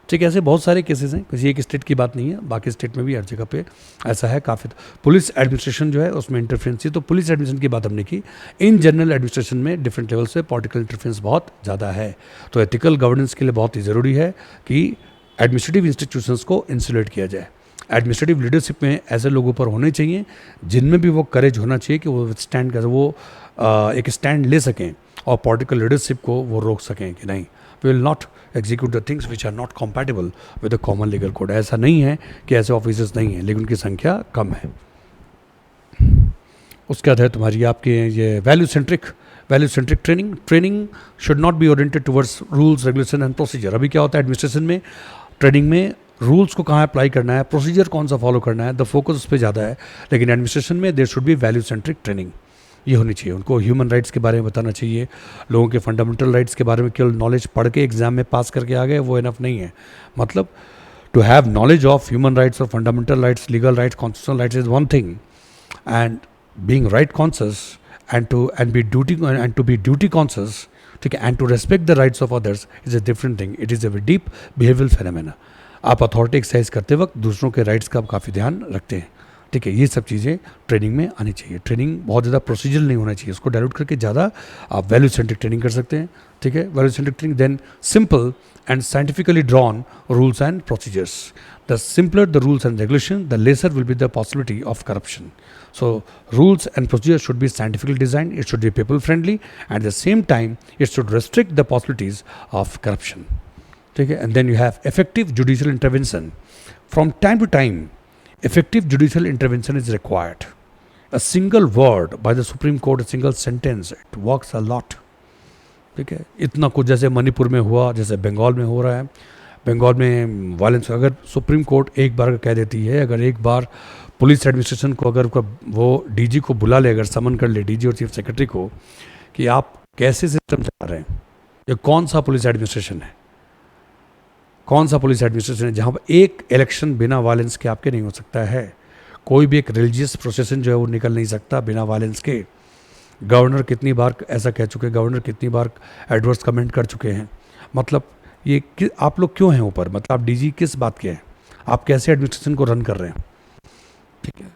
ठीक है, ऐसे बहुत सारे केसेस हैं, किसी एक स्टेट की बात नहीं है, बाकी स्टेट में भी हर जगह पे ऐसा है काफ़ी. पुलिस एडमिनिस्ट्रेशन जो है उसमें इंटरफेरेंस, तो पुलिस एडमिनिस्ट्रेशन की बात हमने की. इन जनरल एडमिनिस्ट्रेशन में डिफरेंट लेवल से पॉलिटिकल इंटरफेरेंस बहुत ज़्यादा है. तो एथिकल गवर्नेंस के लिए बहुत ही ज़रूरी है कि एडमिनिस्ट्रेटिव इंस्टीट्यूशंस को इंसुलेट किया जाए. एडमिनिस्ट्रेटिव लीडरशिप में ऐसे लोगों पर होने चाहिए जिनमें भी वो करेज होना चाहिए कि वो स्टैंड कर, वो एक स्टैंड ले सकें और पॉलिटिकल लीडरशिप को वो रोक सकें कि नहीं, we will not execute the things which are not compatible with the common legal code. ऐसा नहीं है कि ऐसे ऑफिसर्स नहीं हैं, लेकिन उनकी संख्या कम है. उसके बाद है तुम्हारी आपके ये value centric training should not B oriented towards rules, regulation and procedure. अभी क्या होता है एडमिनिस्ट्रेशन में, ट्रेनिंग में रूल्स को कहाँ अप्लाई करना है, प्रोसीजर कौन सा फॉलो करना है, द फोकस उस पर ज़्यादा है. लेकिन एडमिनिस्ट्रेशन में there should be value centric training. ये होनी चाहिए. उनको ह्यूमन राइट्स के बारे में बताना चाहिए, लोगों के फंडामेंटल राइट्स के बारे में केवल नॉलेज पढ़ के एग्जाम में पास करके आ गए वो इनफ नहीं है. मतलब to have knowledge of human rights और fundamental rights, legal rights, constitutional rights is one thing, and being right conscious and to be duty conscious, ठीक है, and to respect the rights of others is a different thing. It is a very deep behavioral phenomena. आप authority exercise करते वक्त दूसरों के rights का आप काफ़ी ध्यान रखते हैं. ठीक है, ये सब चीज़ें ट्रेनिंग में आनी चाहिए. ट्रेनिंग बहुत ज़्यादा प्रोसीजरल नहीं होना चाहिए, उसको डायल्यूट करके ज़्यादा आप वैल्यू सेंट्रिक ट्रेनिंग कर सकते हैं. ठीक है, value centric training, then simple and scientifically drawn rules and procedures. The simpler the rules and regulation, the lesser will be the possibility of corruption. So rules and procedures should be scientifically designed, it should be people friendly, at the same time it should restrict the possibilities of corruption. Okay? And then you have effective judicial intervention. From time to time, effective judicial intervention is required. A single word by the Supreme Court, a single sentence, it works a lot. ठीक है, इतना कुछ जैसे मणिपुर में हुआ, जैसे बंगाल में हो रहा है. बंगाल में वायलेंस, अगर सुप्रीम कोर्ट एक बार कह देती है, अगर एक बार पुलिस एडमिनिस्ट्रेशन को अगर वो डीजी को बुला ले, अगर समन कर ले डीजी और चीफ सेक्रेटरी को कि आप कैसे सिस्टम चला रहे हैं, ये कौन सा पुलिस एडमिनिस्ट्रेशन है, कौन सा पुलिस एडमिनिस्ट्रेशन है जहाँ पर एक इलेक्शन बिना वायलेंस के आपके नहीं हो सकता है, कोई भी एक रिलीजियस प्रोसेसन जो है वो निकल नहीं सकता बिना वायलेंस के. गवर्नर कितनी बार ऐसा कह चुके हैं, गवर्नर कितनी बार एडवर्स कमेंट कर चुके हैं. मतलब ये आप लोग क्यों हैं ऊपर, मतलब आप डीजी किस बात के हैं, आप कैसे एडमिनिस्ट्रेशन को रन कर रहे हैं. ठीक है,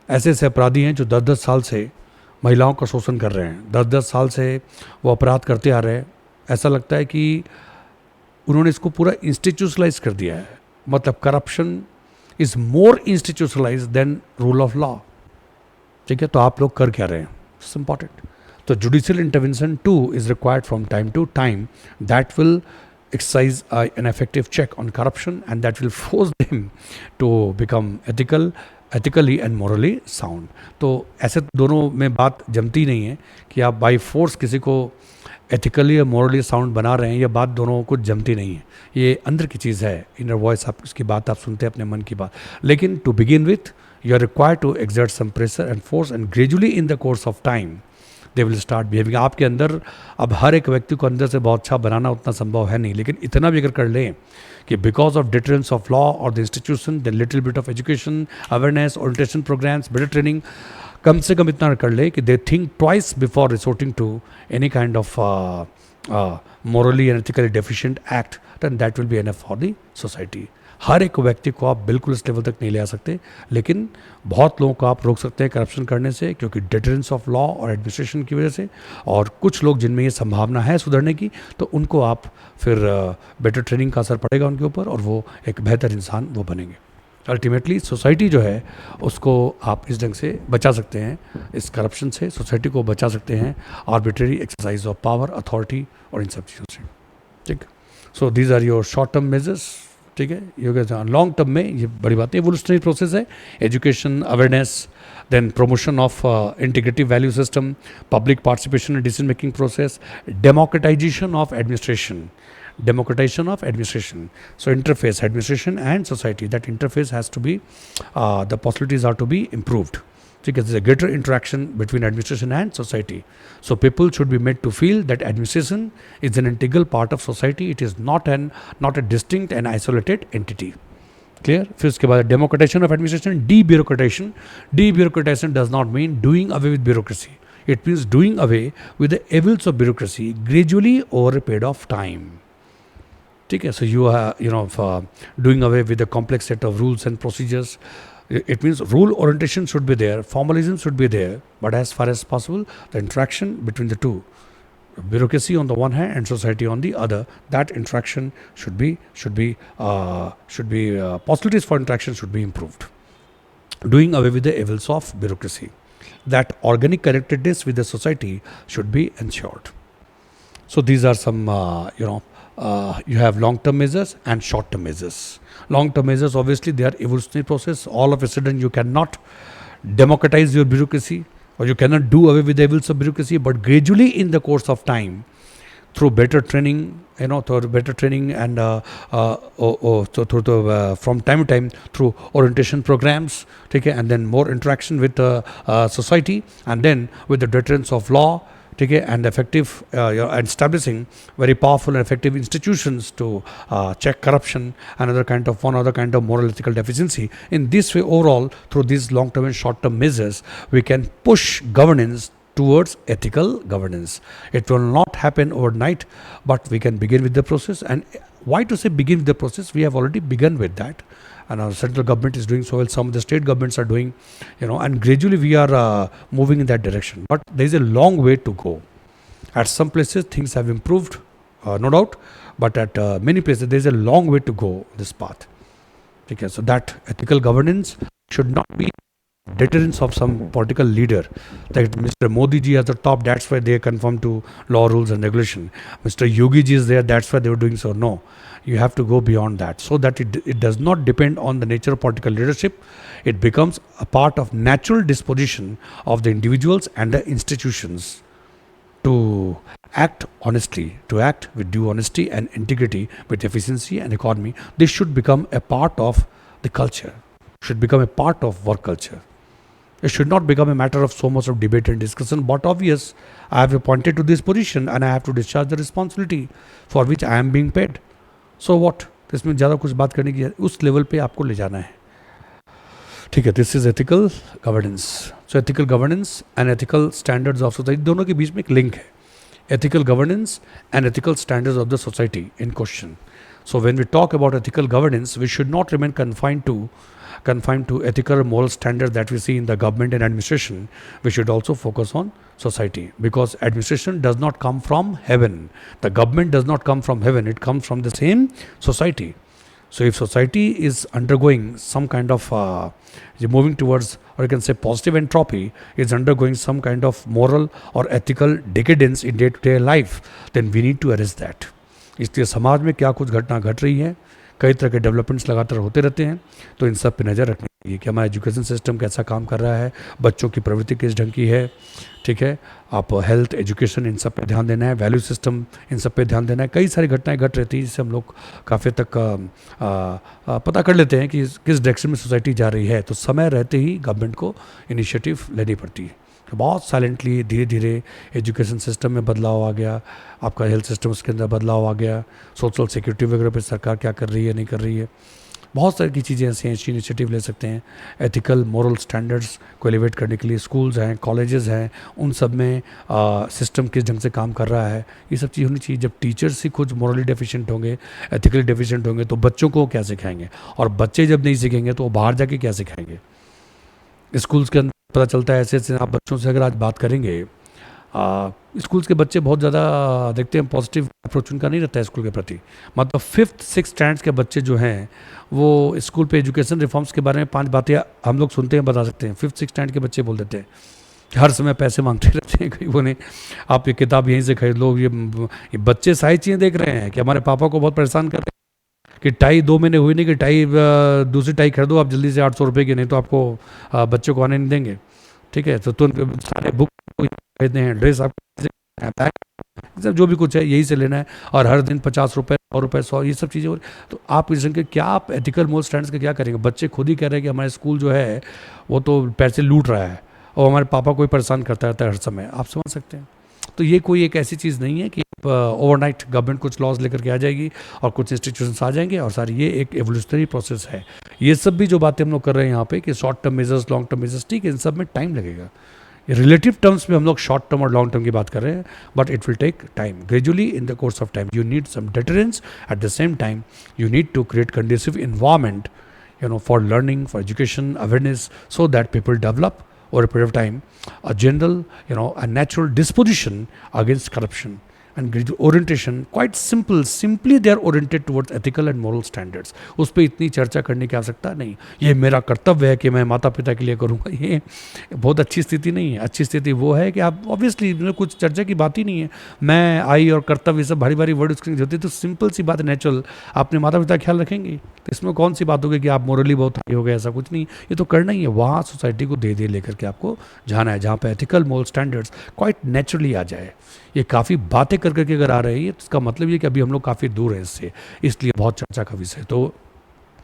ऐसे ऐसे अपराधी हैं जो 10-10 साल से महिलाओं का शोषण कर रहे हैं, 10-10 साल से वो अपराध करते आ रहे हैं. ऐसा लगता है कि उन्होंने इसको पूरा इंस्टीट्यूशनलाइज कर दिया है. मतलब corruption is more institutionalize than rule of law. ठीक है, तो आप लोग कर क्या रहे हैं, it's important. So judicial intervention too is required from time to time. That will exercise an effective check on corruption, and that will force them to become ethically and morally sound. तो ऐसे दोनों में बात जमती नहीं है कि आप बाई फोर्स किसी को एथिकली और मॉरली साउंड बना रहे हैं, ये बात दोनों को जमती नहीं है. ये अंदर की चीज़ है, इनर वॉइस, आप उसकी बात आप सुनते हैं अपने मन की बात. लेकिन to begin with you are required to exert some pressure and force, and gradually in the course of time they will start behaving. आपके अंदर अब हर एक व्यक्ति को अंदर से बहुत अच्छा बनाना उतना संभव है नहीं, लेकिन इतना भी अगर कर लें कि because of deterrence of law और the institution, the little bit of education, awareness, orientation programs, better training, कम से कम इतना कर ले कि they think twice before resorting to any kind of morally and ethically deficient act, then that will be enough for the society. हर एक व्यक्ति को आप बिल्कुल इस लेवल तक नहीं ले आ सकते, लेकिन बहुत लोगों को आप रोक सकते हैं करप्शन करने से, क्योंकि डिटरेंस ऑफ लॉ और एडमिनिस्ट्रेशन की वजह से। और कुछ लोग जिनमें ये संभावना है सुधरने की, तो उनको आप फिर बेटर ट्रेनिंग का असर पड़ेगा उनके ऊपर, और वो एक बेहतर इंसान वो बनेंगे। अल्टीमेटली सोसाइटी जो है उसको आप इस ढंग से बचा सकते हैं, इस करप्शन से सोसाइटी को बचा सकते हैं, arbitrary exercise of power, authority और इन सब चीज़ों से। ठीक, so these are your short term measures. ठीक है, ये लॉन्ग टर्म में ये बड़ी बात है, एवोल्यूशनरी प्रोसेस है, education, awareness, then promotion of integrative value system, public participation in decision making process, democratization of administration, democratization of administration. So interface administration and society, that interface has to be the possibilities are to be improved, because there's a greater interaction between administration and society. So people should be made to feel that administration is an integral part of society. It is not a distinct and isolated entity. Clear? फिर उसके बाद democratization of administration, debureaucratization. Debureaucratization does not mean doing away with bureaucracy. It means doing away with the evils of bureaucracy gradually over a period of time. ठीक है, so you are doing away with the complex set of rules and procedures. It means rule orientation should be there, formalism should be there, but as far as possible the interaction between the two, bureaucracy on the one hand and society on the other, that interaction should be possibilities for interaction should be improved. Doing away with the evils of bureaucracy, that organic connectedness with the society should be ensured. So these are some you have long-term measures and short-term measures. Long-term measures, obviously, they are evolutionary process. All of a sudden, you cannot democratize your bureaucracy, or you cannot do away with the evils of bureaucracy. But gradually, in the course of time, through better training, through better training, and so through the from time to time through orientation programs, okay, and then more interaction with society, and then with the deterrence of law. ठीक है, and effective and establishing very powerful and effective institutions to check corruption and other kind of moral ethical deficiency. In this way, overall, through these long term and short term measures, we can push governance towards ethical governance. It will not happen overnight, but we can begin with the process. And why to say begin with the process? We have already begun with that, and our central government is doing so well. Some of the state governments are doing, and gradually we are moving in that direction. But there is a long way to go. At some places things have improved, no doubt, but at many places there is a long way to go this path. Okay, so that ethical governance should not be deterrence of some political leader, that Mr. Modi ji at the top, that's why they conform to law, rules and regulation. Mr. Yogi ji is there, that's why they were doing so. No, you have to go beyond that, so that it does not depend on the nature of political leadership. It becomes a part of natural disposition of the individuals and the institutions to act honestly, to act with due honesty and integrity, with efficiency and economy. This should become a part of the culture, should become a part of work culture. It should not become a matter of so much of debate and discussion. But obvious, I have appointed to this position and I have to discharge the responsibility for which I am being paid. So what? इसमें ज़्यादा कुछ बात करने की, उस level पे आपको ले जाना है. ठीक है, this is ethical governance. So ethical governance and ethical standards of society, दोनों के बीच में एक लिंक है. Ethical governance and ethical standards of the society in question. So when we talk about ethical governance, we should not remain confined to ethical or moral standards that we see in the government and administration. We should also focus on society, because administration does not come from heaven. The government does not come from heaven. It comes from the same society. So if society is undergoing some kind of moving towards, or you can say positive entropy, is undergoing some kind of moral or ethical decadence in day-to-day life, then we need to arrest that. इसलिए समाज में क्या कुछ घटना घट रही है, कई तरह के डेवलपमेंट्स लगातार होते रहते हैं, तो इन सब पे नज़र रखनी चाहिए कि हमारा एजुकेशन सिस्टम कैसा काम कर रहा है, बच्चों की प्रवृत्ति किस ढंग की है. ठीक है, आप हेल्थ, एजुकेशन, इन सब पे ध्यान देना है, वैल्यू सिस्टम, इन सब पे ध्यान देना है. कई सारी घटनाएं घट रहती हैं जिससे हम लोग काफ़ी तक पता कर लेते हैं कि किस डायरेक्शन में सोसाइटी जा रही है. तो समय रहते ही गवर्नमेंट को इनिशिएटिव लेनी पड़ती है. बहुत साइलेंटली धीरे धीरे एजुकेशन सिस्टम में बदलाव आ गया, आपका हेल्थ सिस्टम उसके अंदर बदलाव आ गया, सोशल सिक्योरिटी वगैरह पे सरकार क्या कर रही है, नहीं कर रही है. बहुत सारी की चीज़ें ऐसी हैं, अच्छी इनिशिएटिव ले सकते हैं एथिकल मोरल स्टैंडर्ड्स को एलिवेट करने के लिए। स्कूल्स हैं, कॉलेजेस हैं, उन सब में सिस्टम किस ढंग से काम कर रहा है, ये सब चीज़ होनी चाहिए। जब टीचर्स ही खुद मोरली डेफिशिएंट होंगे, एथिकली डेफिशिएंट होंगे, तो बच्चों को क्या सिखाएंगे? और बच्चे जब नहीं सीखेंगे तो वो बाहर जाके क्या सिखाएंगे? स्कूल्स के अंदर पता चलता है ऐसे ऐसे आप बच्चों से अगर आज बात करेंगे, स्कूल्स के बच्चे बहुत ज़्यादा देखते हैं, पॉजिटिव अप्रोच उनका नहीं रहता है स्कूल के प्रति। मतलब 5th 6th स्टैंडर्ड्स के बच्चे जो हैं वो स्कूल पे एजुकेशन रिफॉर्म्स के बारे में 5 बातें हम लोग सुनते हैं, बता सकते हैं। 5th 6th स्टैंडर्ड के बच्चे बोल देते हैं, हर समय पैसे मांगते रहते हैं कई वो नहीं, आप ये किताब यहीं से खरीद लो। ये बच्चे सारी चीज़ें देख रहे हैं कि हमारे पापा को बहुत परेशान कर रहे हैं कि टाई 2 महीने हुई नहीं कि टाई दूसरी टाई खरीदो आप जल्दी से 800 रुपये की, नहीं तो आपको बच्चों को आने नहीं देंगे। ठीक है, तो सारे बुक खरीदने हैं, ड्रेस आप बैग, सब जो भी कुछ है यही से लेना है, और हर दिन 50 रुपये 100 रुपये 100 ये सब चीज़ें हो रही। तो आप इस के क्या आप एथिकल मोरल स्टैंडर्ड्स के क्या करेंगे? बच्चे खुद ही कह रहे हैं कि हमारे स्कूल जो है वो तो पैसे लूट रहा है और हमारे पापा को ही परेशान करता रहता है हर समय, आप समझ सकते हैं। तो ये कोई एक ऐसी चीज़ नहीं है कि ओवरनाइट गवर्नमेंट कुछ लॉज लेकर के आ जाएगी और कुछ इंस्टीट्यूशंस आ जाएंगे और सारी, ये एक एवोल्यूशनरी प्रोसेस है। ये सब भी जो बातें हम लोग कर रहे हैं यहाँ पे कि short term measures, long term measures, ठीक है, इन सब में टाइम लगेगा। रिलेटिव टर्म्स में हम लोग शॉर्ट टर्म और लॉन्ग टर्म की बात कर रहे हैं, but it will take time. Gradually in the course of time you need some deterrence, at the same time you need to create conducive environment, for learning, for education, awareness, so that people develop over a period of time a general, a natural disposition against corruption and gradual orientation. Quite simple, simply they are oriented towards ethical and moral standards. उस पर इतनी चर्चा करने की आवश्यकता नहीं। ये मेरा कर्तव्य है कि मैं माता पिता के लिए करूँगा, ये बहुत अच्छी स्थिति नहीं है। अच्छी स्थिति वो है कि आप ऑब्वियसली कुछ चर्चा की बात ही नहीं है, मैं आई और कर्तव्य ये सब भारी भारी वर्ड उसके होती है, तो सिंपल सी बात नेचुरल, अपने माता पिता का ख्याल रखेंगे, तो इसमें कौन सी बात होगी कि आप मोरली बहुत हाई हो गए, ऐसा कुछ नहीं। ये तो करना ही है, वहाँ सोसाइटी को दे लेकर के आपको जाना है, जहाँ पे ethical moral standards quite naturally आ जाए। ये काफ़ी बातें कर करके अगर आ रही है तो इसका मतलब ये कि अभी हम लोग काफ़ी दूर हैं इससे, इसलिए बहुत चर्चा का विषय, तो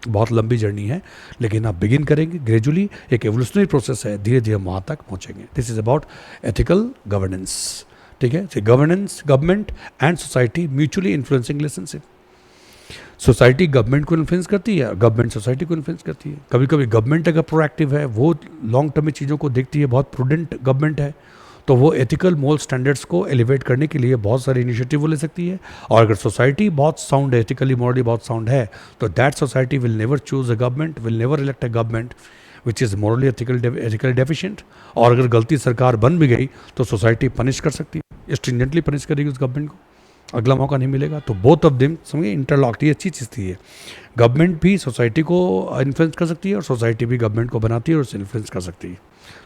बहुत लंबी जर्नी है, लेकिन आप बिगिन करेंगे ग्रेजुअली, एक एवोल्यूशनरी प्रोसेस है, धीरे धीरे वहाँ तक पहुँचेंगे। This is about ethical governance, ठीक है। Governance, government and society mutually influencing relationship. Society government को इन्फ्लुएंस करती है, गवर्नमेंट सोसाइटी को इन्फ्लुएंस करती है। कभी कभी गवर्नमेंट अगर प्रोएक्टिव है, वो लॉन्ग टर्म में चीज़ों को देखती है, बहुत प्रूडेंट गवर्नमेंट है, तो वो एथिकल मोरल स्टैंडर्ड्स को एलिवेट करने के लिए बहुत सारे इनिशिएटिव ले सकती है। और अगर सोसाइटी बहुत साउंड है, एथिकली मॉरली बहुत साउंड है, तो that society will never choose a government, will never elect a government which is morally ethically deficient. और अगर गलती सरकार बन भी गई तो सोसाइटी पनिश कर सकती है, स्ट्रिंजेंटली पनिश करेगी उस गवर्नमेंट को, अगला मौका नहीं मिलेगा। तो बोथ ऑफ देम समझिए इंटरलॉक्ड, ये अच्छी चीज़ थी। ये गवर्नमेंट भी सोसाइटी को इन्फ्लुएंस कर सकती है और सोसाइटी भी गवर्नमेंट को बनाती है और उससे इन्फ्लुएंस कर सकती है।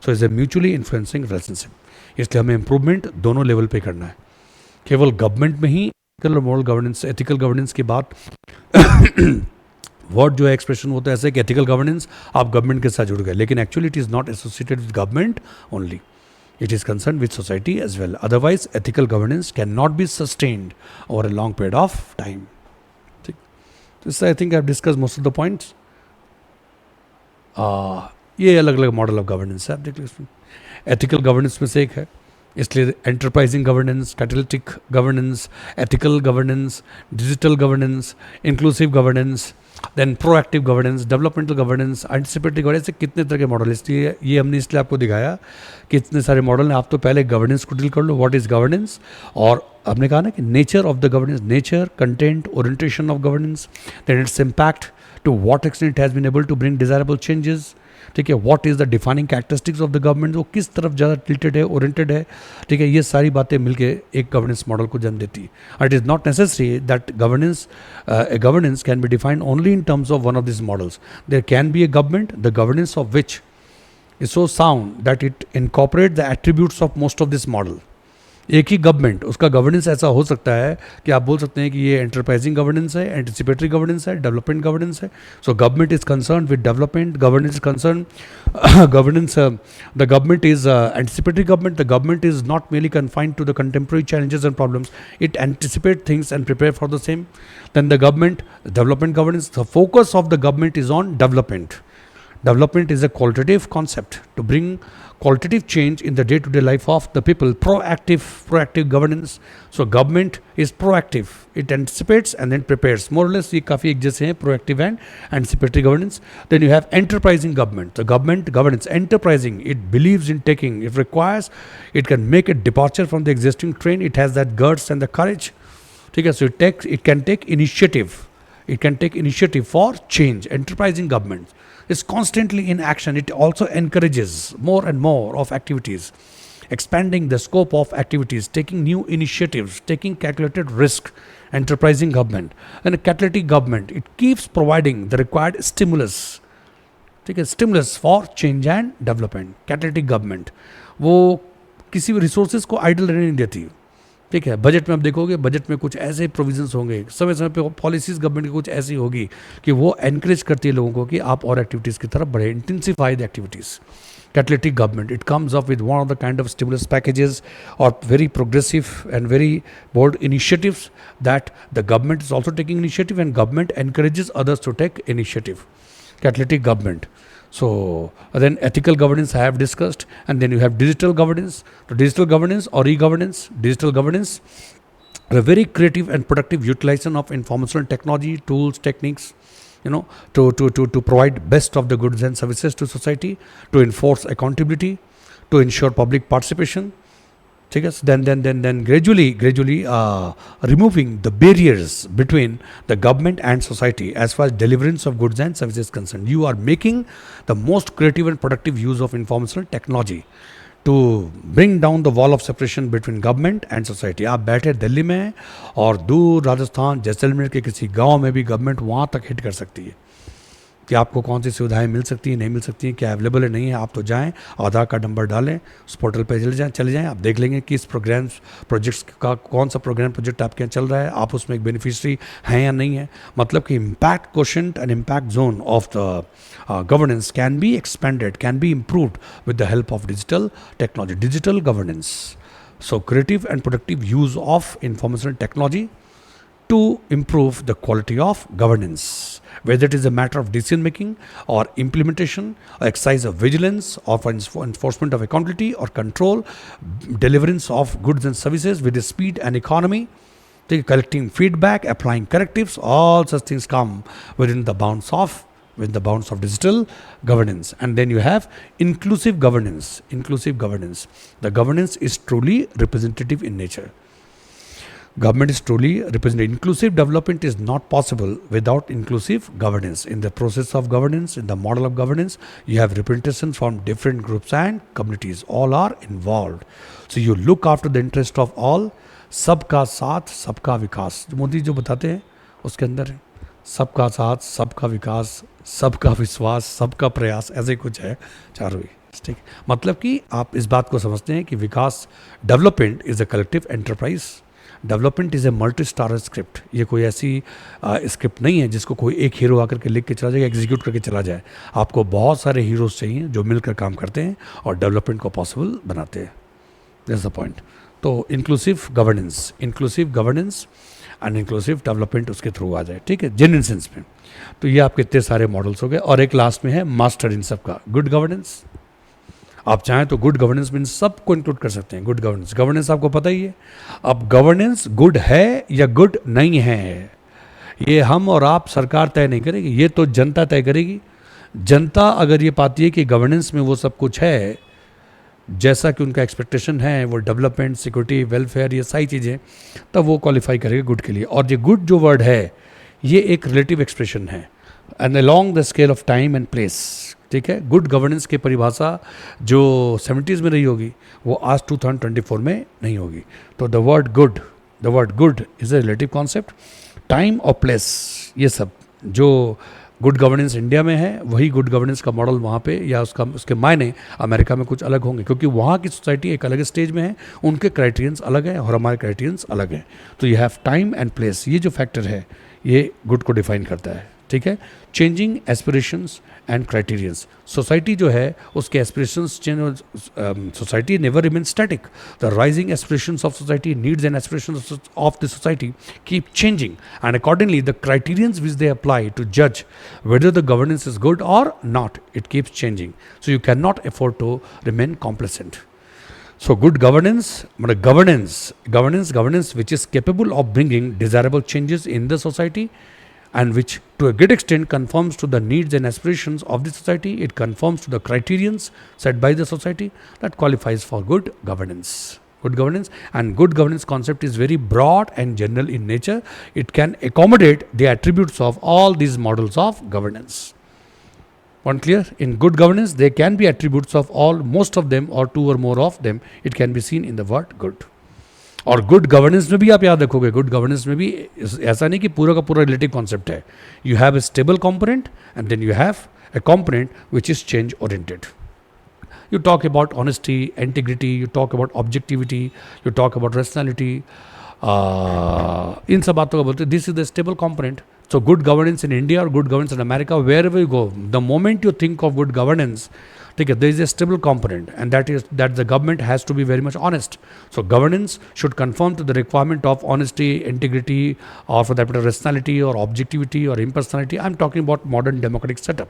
So is a mutually influencing relationship, इसलिए हमें इम्प्रूवमेंट दोनों लेवल पे करना है। केवल गवर्नमेंट में ही एथिकल और मोरल गवर्नेंस, एथिकल गवर्नेंस की बात वर्ड जो है एक्सप्रेशन होता है ऐसे कि एथिकल गवर्नेंस आप गवर्नमेंट के साथ जुड़ गए, लेकिन actually it is not associated with government only, it is concerned with society as well. Otherwise ethical governance cannot be sustained over a long period of time. This I think I have discussed most of the points. ये अलग अलग model of governance है, आप देख लीजिए। Ethical governance में से एक है, इसलिए enterprising governance, catalytic governance, ethical governance, digital governance, inclusive governance, then proactive governance, developmental governance, anticipatory governance, कितने तरह के मॉडल। इसलिए ये हमने इसलिए आपको दिखाया कि इतने सारे मॉडल हैं। आप तो पहले गवर्नेंस को डील कर लो, व्हाट इज़ गवर्नेंस, और हमने कहा ना कि nature of the governance, nature, content, orientation of governance, then its impact, to what extent has been able to bring desirable changes, ठीक है, what is the defining characteristics of the government, वो किस तरफ ज़्यादा टिल्टेड है, oriented है, ठीक है, ये सारी बातें मिलके एक गवर्नेंस मॉडल को जन्म देती है। It is not necessary that governance can be defined only in terms of one of this models. There can be a government the governance of which is so sound that it incorporate the attributes of most of this model. एक ही government, उसका governance ऐसा हो सकता है कि आप बोल सकते हैं कि ये एंटरप्राइजिंग गवर्नेंस है, एंटिसिपेटरी गवर्नेंस है, डेवलपमेंट गवर्नेंस है। So government is concern with development, governance is concern governance, the government is anticipatory government, the government is not merely confined to the contemporary challenges and problems, it anticipate things and prepare for the same. Then the government, development governance, the focus of the government is on development. Development is a qualitative concept to bring qualitative change in the day-to-day life of the people. Proactive governance. So government is proactive. It anticipates and then prepares. More or less ये काफ़ी एक जैसे हैं, proactive and anticipatory governance. Then you have enterprising government. The government governance, enterprising. It believes in taking. If requires, it can make a departure from the existing train. It has that guts and the courage. ठीक है, so it can take initiative. It can take initiative for change. Enterprising government is constantly in action. It also encourages more and more of activities, expanding the scope of activities, taking new initiatives, taking calculated risk. Enterprising government. And a catalytic government, it keeps providing the required stimulus. ठीक है, stimulus for change and development. Catalytic government, वो किसी भी resources को idol रहने नहीं देती. ठीक है, बजट में आप देखोगे, बजट में कुछ ऐसे प्रोविजंस होंगे, समय समय पे पॉलिसीज गवर्नमेंट की कुछ ऐसी होगी कि वो एनकरेज करती है लोगों को कि आप और एक्टिविटीज़ की तरफ बढ़े. Intensify the activities. Catalytic government, it comes up with one of the kind of stimulus packages or very progressive and very bold initiatives that the government is also taking initiative and government encourages others to take initiative. Catalytic government. So then ethical governance I have discussed, and then you have digital governance. So digital governance or e-governance, digital governance, a very creative and productive utilization of informational technology, tools, techniques, to provide best of the goods and services to society, to enforce accountability, to ensure public participation. ठीक है, then gradually removing the barriers between the government and society as far as deliverance of goods and services concerned. You are making the most creative and productive use of informational technology to bring down the wall of separation between government and society. आप बैठे दिल्ली में और दूर राजस्थान जैसलमेर के किसी गांव में भी गवर्नमेंट वहाँ तक हिट कर सकती है कि आपको कौन सी सुविधाएं मिल सकती हैं, नहीं मिल सकती हैं, क्या अवेलेबल है, नहीं है. आप तो जाएं, आधार कार्ड नंबर डालें, उस पोर्टल पर चले जाएं, आप देख लेंगे कि इस प्रोजेक्ट्स का कौन सा प्रोजेक्ट आपके यहाँ चल रहा है, आप उसमें एक बेनिफिशरी हैं या नहीं है. मतलब कि impact quotient and impact zone of the governance can be expanded, can be improved with the help of digital technology. Digital governance. So creative and productive use of informational technology to improve the quality of governance. Whether it is a matter of decision making or implementation, or exercise of vigilance, or for enforcement of accountability or control, deliverance of goods and services with the speed and economy, collecting feedback, applying correctives, all such things come within the bounds of digital governance. And then you have inclusive governance. The governance is truly representative in nature. Government is truly representative. Inclusive development is not possible without inclusive governance. In the process of governance, in the model of governance, you have representation from different groups and communities. All are involved. So you look after the interest of all. सबका साथ सबका विकास, मोदी जो बताते हैं उसके अंदर है सबका साथ सबका विकास, सबका विश्वास, सबका प्रयास, ऐसे कुछ है चारों ही. ठीक, मतलब कि आप इस बात को समझते हैं कि विकास, development is a collective enterprise. Development is a multi starrer script. ये कोई ऐसी स्क्रिप्ट नहीं है जिसको कोई एक हीरो आकर के लिख के चला जाए, एग्जीक्यूट करके चला जाए. आपको बहुत सारे हीरोज़ चाहिए जो मिलकर काम करते हैं और डेवलपमेंट को पॉसिबल बनाते हैं. That's the point. तो inclusive governance and inclusive development उसके थ्रू आ जाए. ठीक है, जेन्युइन सेंस में. तो ये आपके इतने सारे मॉडल्स हो गए. और एक लास्ट में है मास्टर इन सब का, गुड गवर्नेंस. आप चाहें तो गुड गवर्नेंस मीन सबको इंक्लूड कर सकते हैं. गुड गवर्नेंस आपको पता ही है. अब गवर्नेंस गुड है या गुड नहीं है, ये हम और आप सरकार तय नहीं करेगी, ये तो जनता तय करेगी. जनता अगर ये पाती है कि गवर्नेंस में वो सब कुछ है जैसा कि उनका एक्सपेक्टेशन है, वो डेवलपमेंट, सिक्योरिटी, वेलफेयर, ये सारी चीज़ें, तब वो क्वालिफाई करेगा गुड के लिए. और ये गुड जो वर्ड है ये एक रिलेटिव एक्सप्रेशन है and along the scale of time and place. ठीक है, गुड गवर्नेंस की परिभाषा जो 70s में रही होगी वो आज 2024 में नहीं होगी. तो the word good is a relative concept. Time और प्लेस, ये सब जो गुड गवर्नेंस इंडिया में है वही गुड गवर्नेंस का मॉडल वहाँ पे या उसके मायने अमेरिका में कुछ अलग होंगे, क्योंकि वहाँ की सोसाइटी एक अलग स्टेज में है, उनके क्राइटेरियंस अलग हैं और हमारे क्राइटेरियंस अलग हैं. तो you have time and place, ये जो फैक्टर है ये गुड को डिफाइन करता है. ठीक है, changing aspirations and criterions. Society जो है उसके aspirations change, society never remain static. The rising aspirations of society, needs and aspirations of the society keep changing, and accordingly the criterions which they apply to जज whether the governance is good or not, it keeps changing. So you cannot afford to remain complacent. So good governance, governance which is capable of bringing desirable changes in the society, and which to a great extent conforms to the needs and aspirations of the society. It conforms to the criterions set by the society, that qualifies for good governance. Good governance, and good governance concept is very broad and general in nature. It can accommodate the attributes of all these models of governance. One clear? In good governance, there can be attributes of all, most of them or two or more of them. It can be seen in the word good. और good governance में भी आप याद रखोगे, good governance में भी ऐसा नहीं कि पूरा का पूरा रिलेटिव कॉन्सेप्ट है. You have a stable component and then you have a component which is change oriented. You talk about honesty, integrity, you talk about objectivity, you talk about rationality. इन सब बातों का बोलते हैं. This is the stable component. So good governance in India और good governance in America, wherever you go, the moment you think of good governance, ठीक है, there is a stable component, and that the government has to be very much honest. So governance should confirm to the requirement of honesty, integrity, और for that matter rationality और objectivity और impersonality. I am talking about modern democratic setup.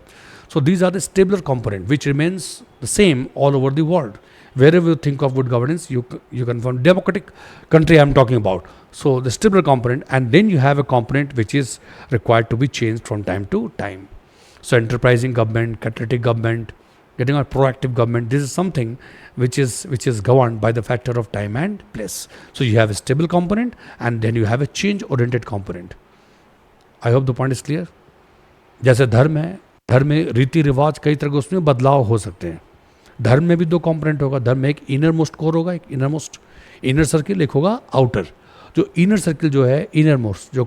So these are the stabler component which remains the same all over the world. Wherever you think of good governance, you confirm democratic country I am talking about. So the stabler component, and then you have a component which is required to be changed from time to time. So enterprising government, catalytic government, getting a proactive government. This is something which is governed by the factor of time and place. So you have a stable component, and then you have a change-oriented component. I hope the point is clear. जैसे धर्म है, धर्म में रीति रिवाज कई तरह के उसमें बदलाव हो सकते हैं. धर्म में भी दो कंपोनेंट होगा. धर्म में एक इनर मोस्ट कोर होगा, एक इनर सर्किल, एक होगा आउटर. जो इनर सर्किल जो है, इनर मोस्ट जो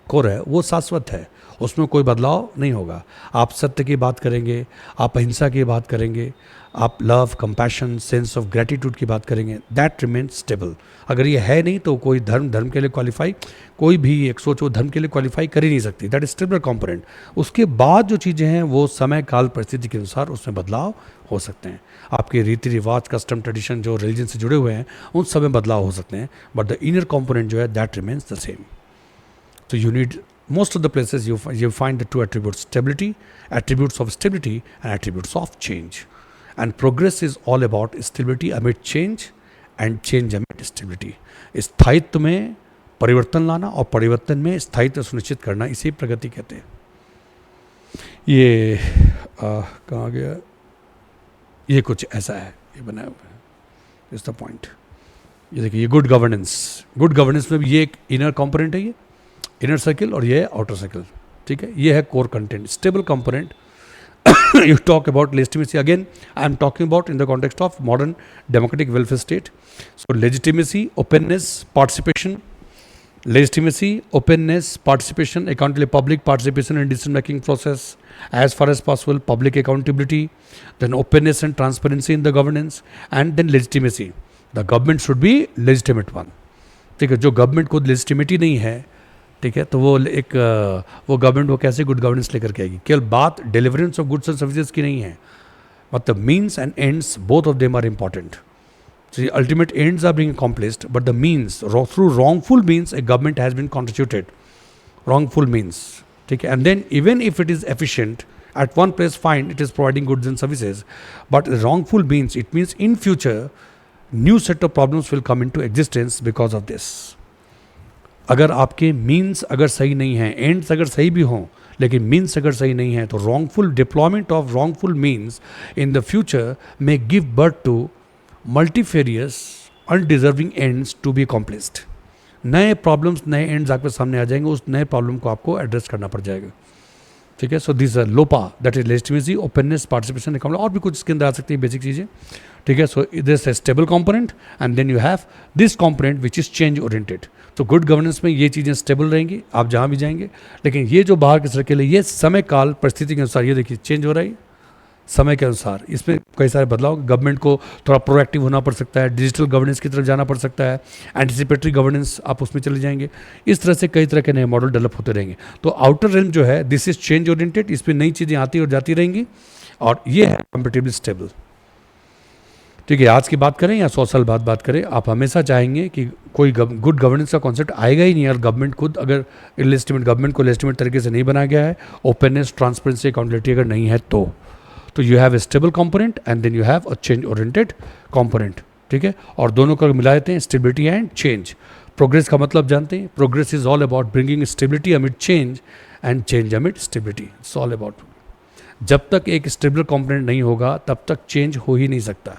कोर है, वो शाश्वत है, उसमें कोई बदलाव नहीं होगा. आप सत्य की बात करेंगे, आप अहिंसा की बात करेंगे, आप love, compassion, sense of gratitude की बात करेंगे, दैट रिमेन्स स्टेबल. अगर ये है नहीं तो कोई धर्म के लिए क्वालिफाई, कोई भी एक सोच वो धर्म के लिए क्वालिफाई कर ही नहीं सकती. That is stable component. उसके बाद जो चीज़ें हैं वो समय काल परिस्थिति के अनुसार उसमें बदलाव हो सकते हैं. आपके रीति रिवाज, कस्टम, ट्रेडिशन जो रिलीजन से जुड़े हुए हैं, उन सब में बदलाव हो सकते हैं, बट द इनर कंपोनेंट जो है that remains the same. So you need, most of the places you find the two attributes, stability, attributes of stability and attributes of change. And progress is all about stability amid change and change amid stability. स्थायित्व में परिवर्तन लाना और परिवर्तन में स्थायित्व सुनिश्चित करना, इसे प्रगति कहते हैं. ये कहाँ गया, ये कुछ ऐसा है, ये बनाया हुआ है. Is the point. ये देखिए, ये गुड गवर्नेंस में भी ये एक इनर कंपोनेंट है, ये इनर सर्किल, और ये है आउटर सर्किल. ठीक है, ये है core content, stable component. You talk about legitimacy. Again, I am talking about in the context of modern democratic welfare state. So legitimacy, openness, participation. Legitimacy, openness, participation, accountability, public participation in decision making process as far as possible, public accountability, then openness and transparency in the governance, and then legitimacy. The government should be legitimate one. ठीक है, जो government को लेजिटिमेटी नहीं है, ठीक है, तो वो वो गवर्नमेंट वो कैसे गुड गवर्नेंस लेकर के आएगी. केवल बात deliverance of goods and services की नहीं है, मतलब means and ends, both of them are important. So the ultimate ends are being accomplished, but the means, through wrongful means, a government has been constituted. Wrongful means, ठीक है, and then even if it is efficient at one place, fine, it is providing goods and services, but the wrongful means, it means in future new set of problems will come into existence because of this. अगर आपके means अगर सही नहीं हैं, ends अगर सही भी हों, लेकिन मीन्स अगर सही नहीं है, तो wrongful deployment of wrongful means in the future may give birth to multifarious undeserving ends to be accomplished. नए प्रॉब्लम्स, नए एंड्स आपके सामने आ जाएंगे, उस नए प्रॉब्लम को आपको एड्रेस करना पड़ जाएगा. ठीक है, so this Lopa, that is legitimacy, openness, participation, account, और भी कुछ इसके अंदर आ सकती है बेसिक चीज़ें. ठीक है, सो दिस है stable component, and then you have this component which is change oriented. तो गुड गवर्नेंस में ये चीज़ें स्टेबल रहेंगी, आप जहाँ भी जाएंगे, लेकिन ये जो बाहर के सर्किल है, ये समय काल परिस्थिति के अनुसार, ये देखिए चेंज हो रहा है, समय के अनुसार इसमें कई सारे बदलाव, गवर्नमेंट को थोड़ा प्रोएक्टिव होना पड़ सकता है, डिजिटल गवर्नेंस की तरफ जाना पड़ सकता है, एंटिसिपेटरी गवर्नेंस आप उसमें चले जाएंगे। इस तरह से कई तरह के नए मॉडल डेवलप होते रहेंगे। तो आउटर रेल्म जो है दिस इज चेंज ओरिएंटेड, इसमें नई चीज़ें आती और जाती रहेंगी, और ये है कंपेरेटिवली स्टेबल। ठीक है, आज की बात करें या 100 साल बाद बात करें, आप हमेशा चाहेंगे कि कोई गुड गवर्नेंस का कॉन्सेप्ट आएगा ही नहीं, और गवर्नमेंट खुद अगर गवर्नमेंट को लेजिटिमेट तरीके से नहीं बनाया गया है, ओपननेस, ट्रांसपेरेंसी, अकाउंटेबिलिटी अगर नहीं है तो you have a stable component and then you have a change oriented component. ठीक है, और दोनों को मिला देते हैं स्टेबिलिटी एंड चेंज। प्रोग्रेस का मतलब जानते हैं, progress is all about bringing stability amid change and change amid stability, it's all about. जब तक एक स्टेबल कंपोनेंट नहीं होगा तब तक चेंज हो ही नहीं सकता।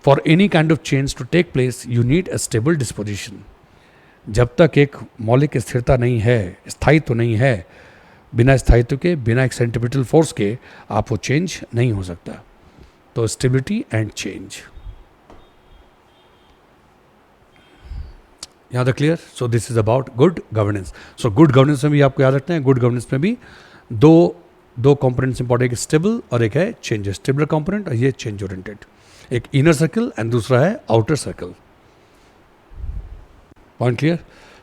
For any kind of change to take place you need a stable disposition. जब तक एक मौलिक स्थिरता नहीं है, स्थायित्व नहीं है, बिना स्थायित्व के, बिना एक सेंट्रीपिटल फोर्स के आप वो चेंज नहीं हो सकता। तो स्टेबिलिटी एंड चेंज, यहाँ तक clear. So this is about good governance. So good governance में भी आपको याद रखना है, गुड गवर्नेंस में भी दो कंपोनेंट्स इंपॉर्टेंट, एक स्टेबल और एक है चेंज। स्टेबल कंपोनेंट और ये चेंज ओरिएंटेड, एक इनर सर्कल एंड दूसरा है आउटर सर्कल। Point clear.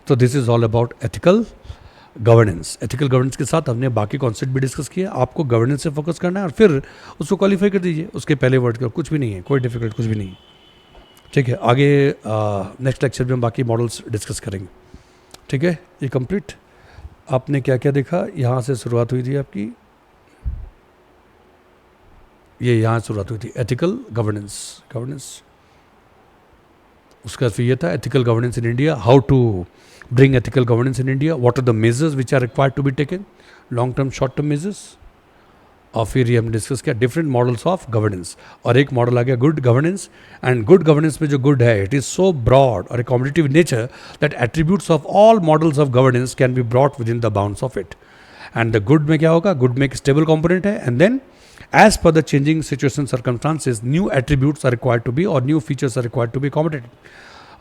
तो this is all about ethical governance. Ethical governance के साथ हमने बाकी कॉन्सेप्ट भी डिस्कस किया। आपको गवर्नेंस से फोकस करना है और फिर उसको क्वालिफाई कर दीजिए, उसके पहले वर्ड का कुछ भी नहीं है, कोई डिफिकल्ट कुछ भी नहीं। ठीक है, आगे नेक्स्ट लेक्चर में हम बाकी मॉडल्स डिस्कस करेंगे। ठीक है, ये कंप्लीट। आपने क्या क्या देखा, यहाँ से शुरुआत हुई थी आपकी, ये यहाँ शुरुआत हुई थी एथिकल गवर्नेंस। उसका फिर ये था ethical governance in India, how to bring ethical governance in India, what are the measures which are required to be taken, long term short term measures। और फिर ये हम डिस्कस किया डिफरेंट मॉडल्स ऑफ गवर्नेंस, और एक model आ गया good governance. And good governance में जो गुड है, इट इज सो ब्रॉड और accommodative nature that attributes of all models of governance can be brought within the bounds of it. And the good में क्या होगा, good में एक stable component है, and then as per the changing situation circumstances new attributes are required to be, और new features are required to be accommodated.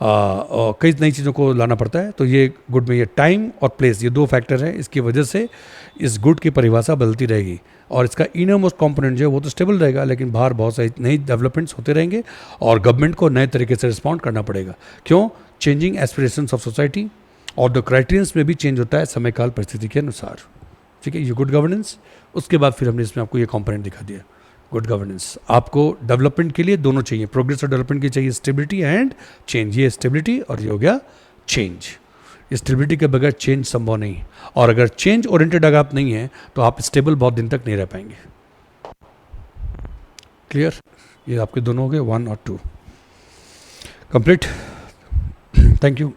कई नई चीज़ों को लाना पड़ता है। तो ये गुड में ये टाइम और प्लेस, ये दो फैक्टर हैं, इसकी वजह से इस गुड की परिभाषा बदलती रहेगी, और इसका इनर मोस्ट कॉम्पोनेंट जो है वो तो स्टेबल रहेगा, लेकिन बाहर बहुत सारी नई डेवलपमेंट्स होते रहेंगे और गवर्नमेंट को नए तरीके से रिस्पॉन्ड करना पड़ेगा। क्यों? चेंजिंग एस्पिरेशंस ऑफ सोसाइटी, और द क्राइटेरियंस में भी चेंज होता है समय काल परिस्थिति के अनुसार। ठीक है, ये गुड गवर्नेंस। उसके बाद फिर हमने इसमें आपको ये कॉम्पोनेंट दिखा दिया। गुड गवर्नेंस आपको डेवलपमेंट के लिए दोनों चाहिए, प्रोग्रेस और डेवलपमेंट की चाहिए स्टेबिलिटी एंड चेंज। ये स्टेबिलिटी और ये हो गया चेंज। स्टेबिलिटी के बगैर चेंज संभव नहीं, और अगर चेंज ओरिएंटेड अगर आप नहीं है तो आप स्टेबल बहुत दिन तक नहीं रह पाएंगे। क्लियर? ये आपके दोनों हो गए 1 और 2 कंप्लीट। Thank you.